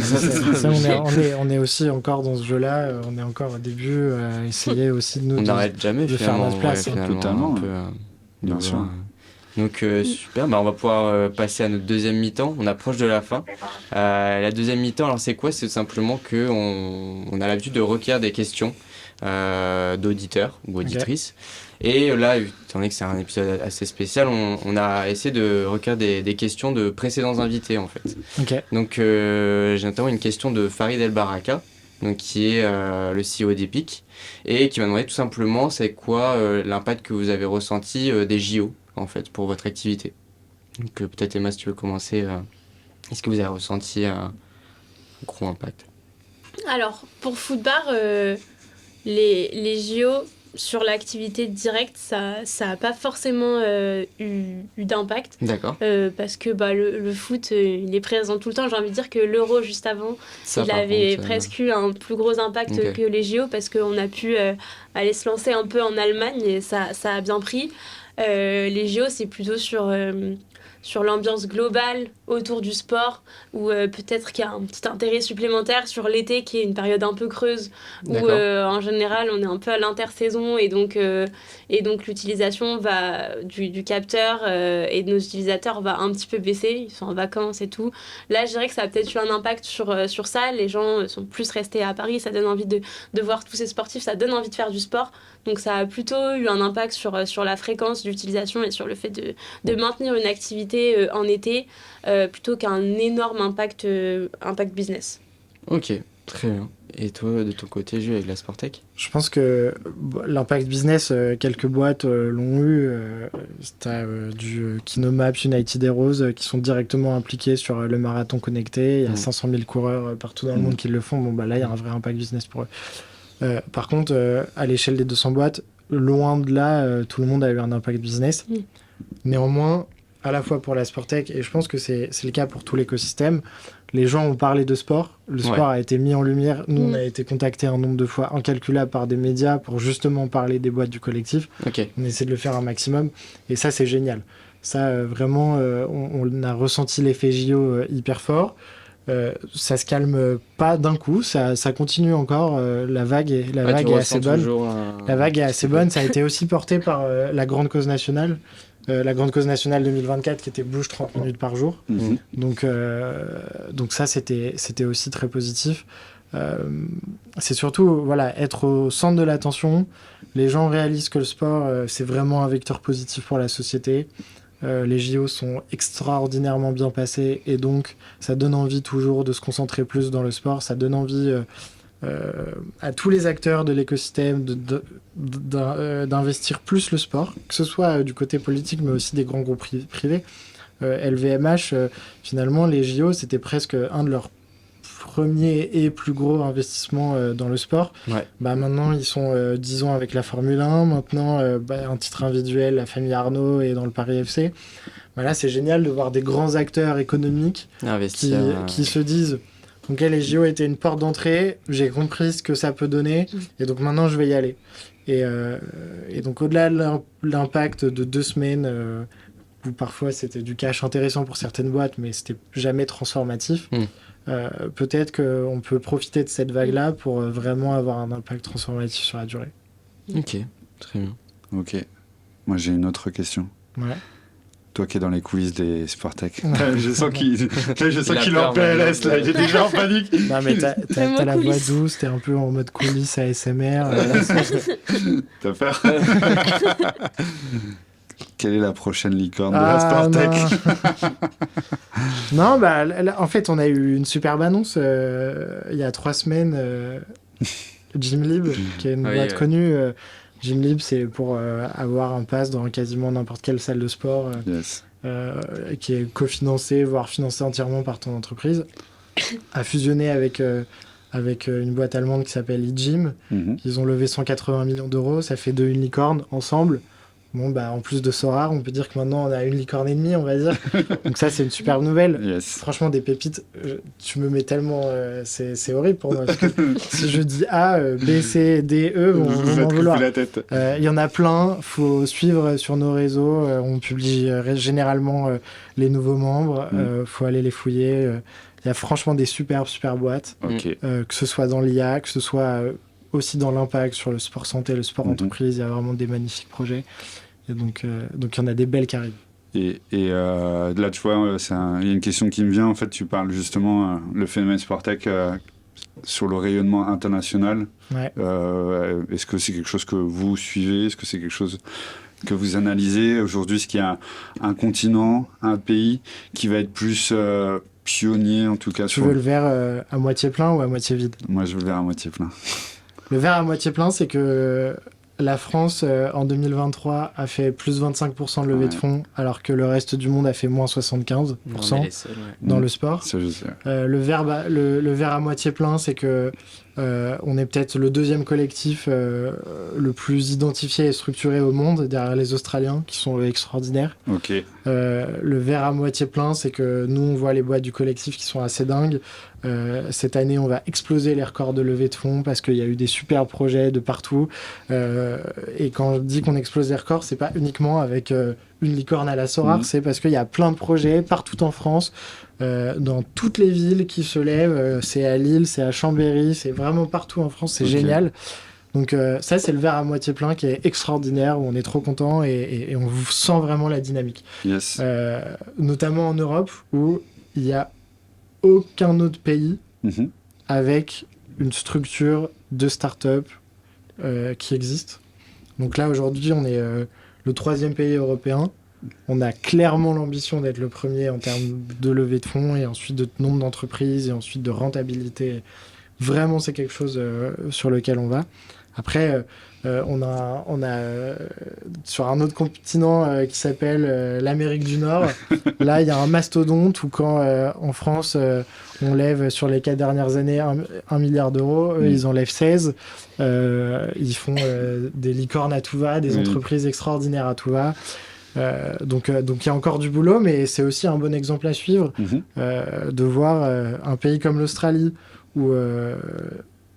On est aussi encore dans ce jeu-là. On est encore au début à essayer aussi on n'arrête jamais de faire notre place. Totalement. Bien sûr. Donc super, on va pouvoir passer à notre deuxième mi-temps. On approche de la fin. La deuxième mi-temps, alors c'est quoi? C'est simplement qu'on a l'habitude de recueillir des questions d'auditeurs ou auditrices. Et là, étant donné que c'est un épisode assez spécial, on a essayé de recueillir des questions de précédents invités en fait. Donc j'ai notamment une question de Farid El Baraka, donc qui est le CEO d'Epic, et qui m'a demandé tout simplement c'est quoi l'impact que vous avez ressenti des JO en fait pour votre activité. Donc peut-être Emma, si tu veux commencer, est-ce que vous avez ressenti un gros impact? Alors pour Foodbar, les JO sur l'activité directe, ça a pas forcément eu d'impact. D'accord. Parce que le foot, il est présent tout le temps. J'ai envie de dire que l'Euro, juste avant, il avait presque eu un plus gros impact que les JO, parce qu'on a pu aller se lancer un peu en Allemagne, et ça a bien pris. Les JO, c'est plutôt sur sur l'ambiance globale autour du sport, ou peut-être qu'il y a un petit intérêt supplémentaire sur l'été qui est une période un peu creuse, où en général on est un peu à l'intersaison et donc l'utilisation du capteur et de nos utilisateurs va un petit peu baisser, ils sont en vacances et tout. Là je dirais que ça a peut-être eu un impact sur ça, les gens sont plus restés à Paris, ça donne envie de voir tous ces sportifs, ça donne envie de faire du sport, donc ça a plutôt eu un impact sur la fréquence d'utilisation et sur le fait de maintenir une activité en été plutôt qu'un énorme impact business. Ok, très bien. Et toi, de ton côté, Jules, avec la Sportec ? Je pense que l'impact business, quelques boîtes l'ont eu. T'as du Kinomaps, United Heroes qui sont directement impliqués sur le marathon connecté. Il y a 500 000 coureurs partout dans le monde qui le font. Bon, bah là, il y a un vrai impact business pour eux. Par contre, à l'échelle des 200 boîtes, loin de là, tout le monde a eu un impact business. Néanmoins, à la fois pour la Sportec, et je pense que c'est le cas pour tout l'écosystème, les gens ont parlé de sport, le sport a été mis en lumière, nous on a été contactés un nombre de fois incalculable par des médias pour justement parler des boîtes du collectif, on essaie de le faire un maximum, et ça c'est génial. Ça vraiment, on a ressenti l'effet JO hyper fort, ça se calme pas d'un coup, ça continue encore, la vague est assez bonne. La vague est assez bonne, ça a été aussi porté par la grande cause nationale. La grande cause nationale 2024 qui était bouge 30 minutes par jour. Donc ça, c'était aussi très positif. C'est surtout être au centre de l'attention. Les gens réalisent que le sport, c'est vraiment un vecteur positif pour la société. Les JO sont extraordinairement bien passés et donc ça donne envie toujours de se concentrer plus dans le sport. Ça donne envie à tous les acteurs de l'écosystème d'investir plus le sport, que ce soit du côté politique mais aussi des grands groupes privés. LVMH, finalement les JO c'était presque un de leurs premiers et plus gros investissements dans le sport. Maintenant ils sont 10 ans avec la Formule 1, maintenant un titre individuel, la famille Arnaud et dans le Paris FC. Là c'est génial de voir des grands acteurs économiques qui se disent donc les JO étaient une porte d'entrée, j'ai compris ce que ça peut donner, et donc maintenant je vais y aller. Et donc au-delà de l'impact de 2 semaines, où parfois c'était du cash intéressant pour certaines boîtes, mais c'était jamais transformatif, peut-être qu'on peut profiter de cette vague-là pour vraiment avoir un impact transformatif sur la durée. Ok, très bien. Ok, moi j'ai une autre question. Toi qui es dans les coulisses des Sportec. Je sens qu'il est en PLS, là. Il est déjà en panique. Non, mais t'as la voix douce, t'es un peu en mode coulisses ASMR. T'as peur. Quelle est la prochaine licorne de la Sportec? Non, en fait, on a eu une superbe annonce il y a 3 semaines. Gymlib, qui est une boîte connue. Gymlib, c'est pour avoir un pass dans quasiment n'importe quelle salle de sport qui est cofinancé, voire financé entièrement par ton entreprise, a fusionné avec une boîte allemande qui s'appelle eGym. Ils ont levé 180 millions d'euros, ça fait 2 unicornes ensemble. Bon, en plus de Sora, on peut dire que maintenant on a une licorne et demie, on va dire. Donc ça, c'est une superbe nouvelle. Franchement, des pépites, tu me mets tellement... c'est horrible pour moi. Parce que si je dis A, B, C, D, E, on va m'en vouloir. Il y en a plein, il faut suivre sur nos réseaux. On publie généralement les nouveaux membres. Faut aller les fouiller. Il y a franchement des super boîtes. Que ce soit dans l'IA, que ce soit... aussi dans l'impact sur le sport santé, le sport entreprise, il y a vraiment des magnifiques projets. Et donc il y en a des belles qui arrivent. Et là, tu vois, il y a une question qui me vient. En fait, tu parles justement le phénomène Sportec sur le rayonnement international. Est-ce que c'est quelque chose que vous suivez? Est-ce que c'est quelque chose que vous analysez aujourd'hui? Est-ce qu'il y a un continent, un pays qui va être plus... pionnier, en tout cas? Tu veux le verre à moitié plein ou à moitié vide? Moi, je veux le verre à moitié plein. Le verre à moitié plein, c'est que la France, en 2023, a fait plus 25% de levée de fonds, alors que le reste du monde a fait moins 75% dans le sport. Ça, je sais. Le verre à moitié plein, c'est que on est peut-être le 2e collectif le plus identifié et structuré au monde, derrière les Australiens, qui sont extraordinaires. Le verre à moitié plein, c'est que nous, on voit les boîtes du collectif qui sont assez dingues. Cette année, on va exploser les records de levée de fonds parce qu'il y a eu des super projets de partout. Et quand je dis qu'on explose les records, c'est pas uniquement avec une licorne à la Sorare, c'est parce qu'il y a plein de projets partout en France, dans toutes les villes qui se lèvent. C'est à Lille, c'est à Chambéry, c'est vraiment partout en France, c'est génial. Donc ça, c'est le verre à moitié plein qui est extraordinaire, où on est trop content et on sent vraiment la dynamique. Yes. Notamment en Europe, où il n'y a aucun autre pays avec une structure de start-up qui existe. Donc là, aujourd'hui, on est le 3e pays européen. On a clairement l'ambition d'être le premier en termes de levée de fonds et ensuite de nombre d'entreprises et ensuite de rentabilité. Vraiment, c'est quelque chose sur lequel on va. Après, on a sur un autre continent qui s'appelle l'Amérique du Nord, là, il y a un mastodonte où quand en France, on lève sur les 4 dernières années 1 milliard d'euros, ils en lèvent 16. Ils font des licornes à tout va, des entreprises extraordinaires à tout va. Donc il y a encore du boulot, mais c'est aussi un bon exemple à suivre de voir un pays comme l'Australie où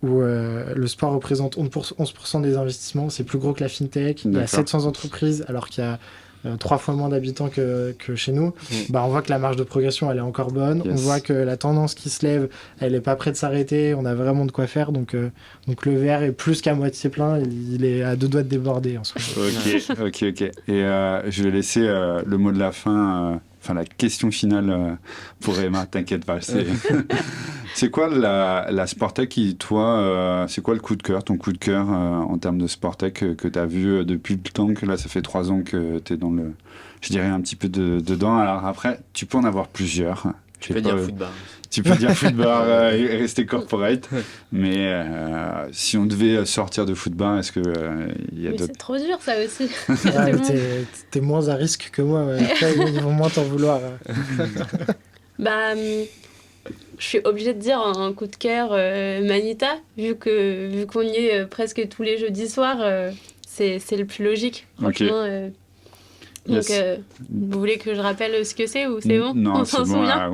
le sport représente 11% des investissements, c'est plus gros que la FinTech, il y a 700 entreprises alors qu'il y a 3 fois moins d'habitants que chez nous. On voit que la marge de progression elle est encore bonne, on voit que la tendance qui se lève elle est pas près de s'arrêter, on a vraiment de quoi faire, donc le verre est plus qu'à moitié plein, il est à 2 doigts de déborder en ce moment. Ok. Et je vais laisser le mot de la fin, la question finale pour Emma, t'inquiète pas. C'est quoi la Sportec qui, toi, c'est quoi le coup de cœur, ton coup de cœur en termes de Sportec que tu as vu depuis le temps que là, ça fait 3 ans que tu es dans le, je dirais un petit peu dedans. Alors après, tu peux en avoir plusieurs. Tu peux dire football. Tu peux dire football et rester corporate. Mais si on devait sortir de football, est-ce que il y a d'autres... C'est trop dur ça aussi. T'es moins à risque que moi. Ils vont moins t'en vouloir. Je suis obligée de dire un coup de cœur Manita, vu qu'on y est presque tous les jeudis soirs, c'est le plus logique. Franchement. Donc, vous voulez que je rappelle ce que c'est ou c'est bon? Non, on s'en souvient.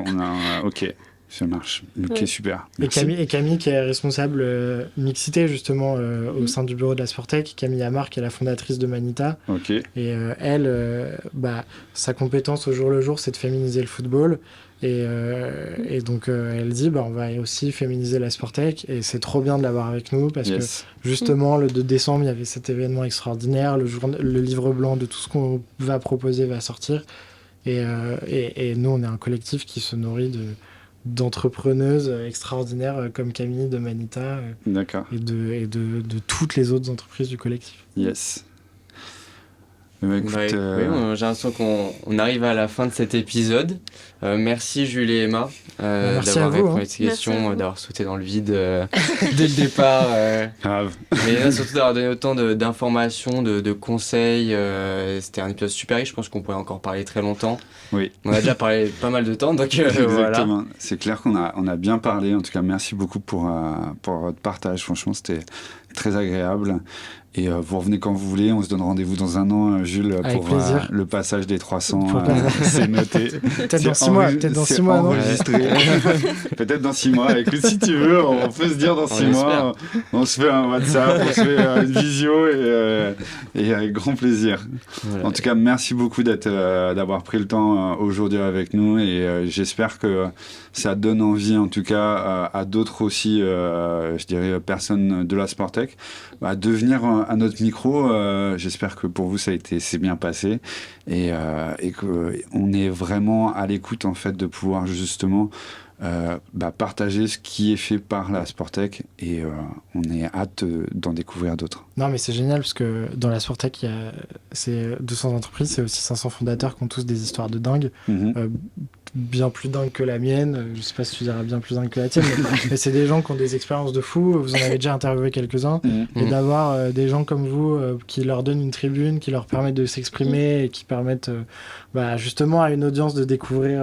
Ok, ça marche. Ok, super. Et Camille qui est responsable mixité justement au sein du bureau de la Sportec. Camille Amar qui est la fondatrice de Manita. Ok. Et elle, sa compétence au jour le jour, c'est de féminiser le football. Et donc elle dit on va aussi féminiser la Sportec et c'est trop bien de l'avoir avec nous parce que justement le 2 décembre il y avait cet événement extraordinaire, le livre blanc de tout ce qu'on va proposer va sortir et nous on est un collectif qui se nourrit d'entrepreneuses extraordinaires comme Camille de Manita et de toutes les autres entreprises du collectif. Yes. Écoute, j'ai l'impression qu'on arrive à la fin de cet épisode. Merci Jules et Emma d'avoir répondu à ces questions, d'avoir sauté dans le vide dès le départ. Grave. Mais surtout d'avoir donné autant d'informations, de conseils. C'était un épisode super riche, je pense qu'on pourrait encore parler très longtemps. Oui. On a déjà parlé pas mal de temps, donc exactement. Voilà. C'est clair qu'on a bien parlé. En tout cas, merci beaucoup pour votre partage. Franchement, c'était très agréable. Et vous revenez quand vous voulez, on se donne rendez-vous dans 1 an, Jules, avec pour le passage des 300. C'est noté. Peut-être dans 6 mois. Peut-être dans 6 mois. Enregistré. Peut-être dans 6 mois. Écoute, si tu veux, on peut se dire dans 6 mois. On se fait un WhatsApp, on se fait une visio et avec grand plaisir. Voilà. En tout cas, merci beaucoup d'avoir pris le temps aujourd'hui avec nous et j'espère que ça donne envie, en tout cas, à d'autres aussi, je dirais, personnes de la Sportec, de venir à notre micro. J'espère que pour vous, c'est bien passé et qu'on est vraiment à l'écoute, en fait, de pouvoir justement partager ce qui est fait par la Sportec et on est hâte d'en découvrir d'autres. Non mais c'est génial parce que dans la Sportec c'est 200 entreprises, c'est aussi 500 fondateurs qui ont tous des histoires de dingue, bien plus dingue que la mienne, je sais pas si tu diras bien plus dingue que la tienne, mais c'est des gens qui ont des expériences de fou, vous en avez déjà interviewé quelques-uns, et d'avoir des gens comme vous qui leur donnent une tribune, qui leur permettent de s'exprimer et qui permettent justement à une audience de découvrir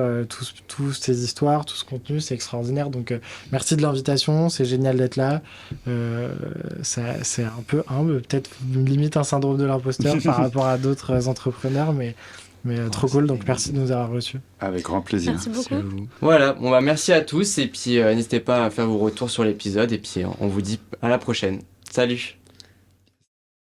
toutes ces histoires, tout ce contenu, c'est extraordinaire, donc merci de l'invitation, c'est génial d'être là, c'est un peu humble, peut-être limite un syndrome de l'imposteur par rapport à d'autres entrepreneurs, mais Mais trop cool, donc merci de nous avoir reçus. Avec grand plaisir. Merci beaucoup. Voilà, merci à tous et puis n'hésitez pas à faire vos retours sur l'épisode et puis on vous dit à la prochaine. Salut.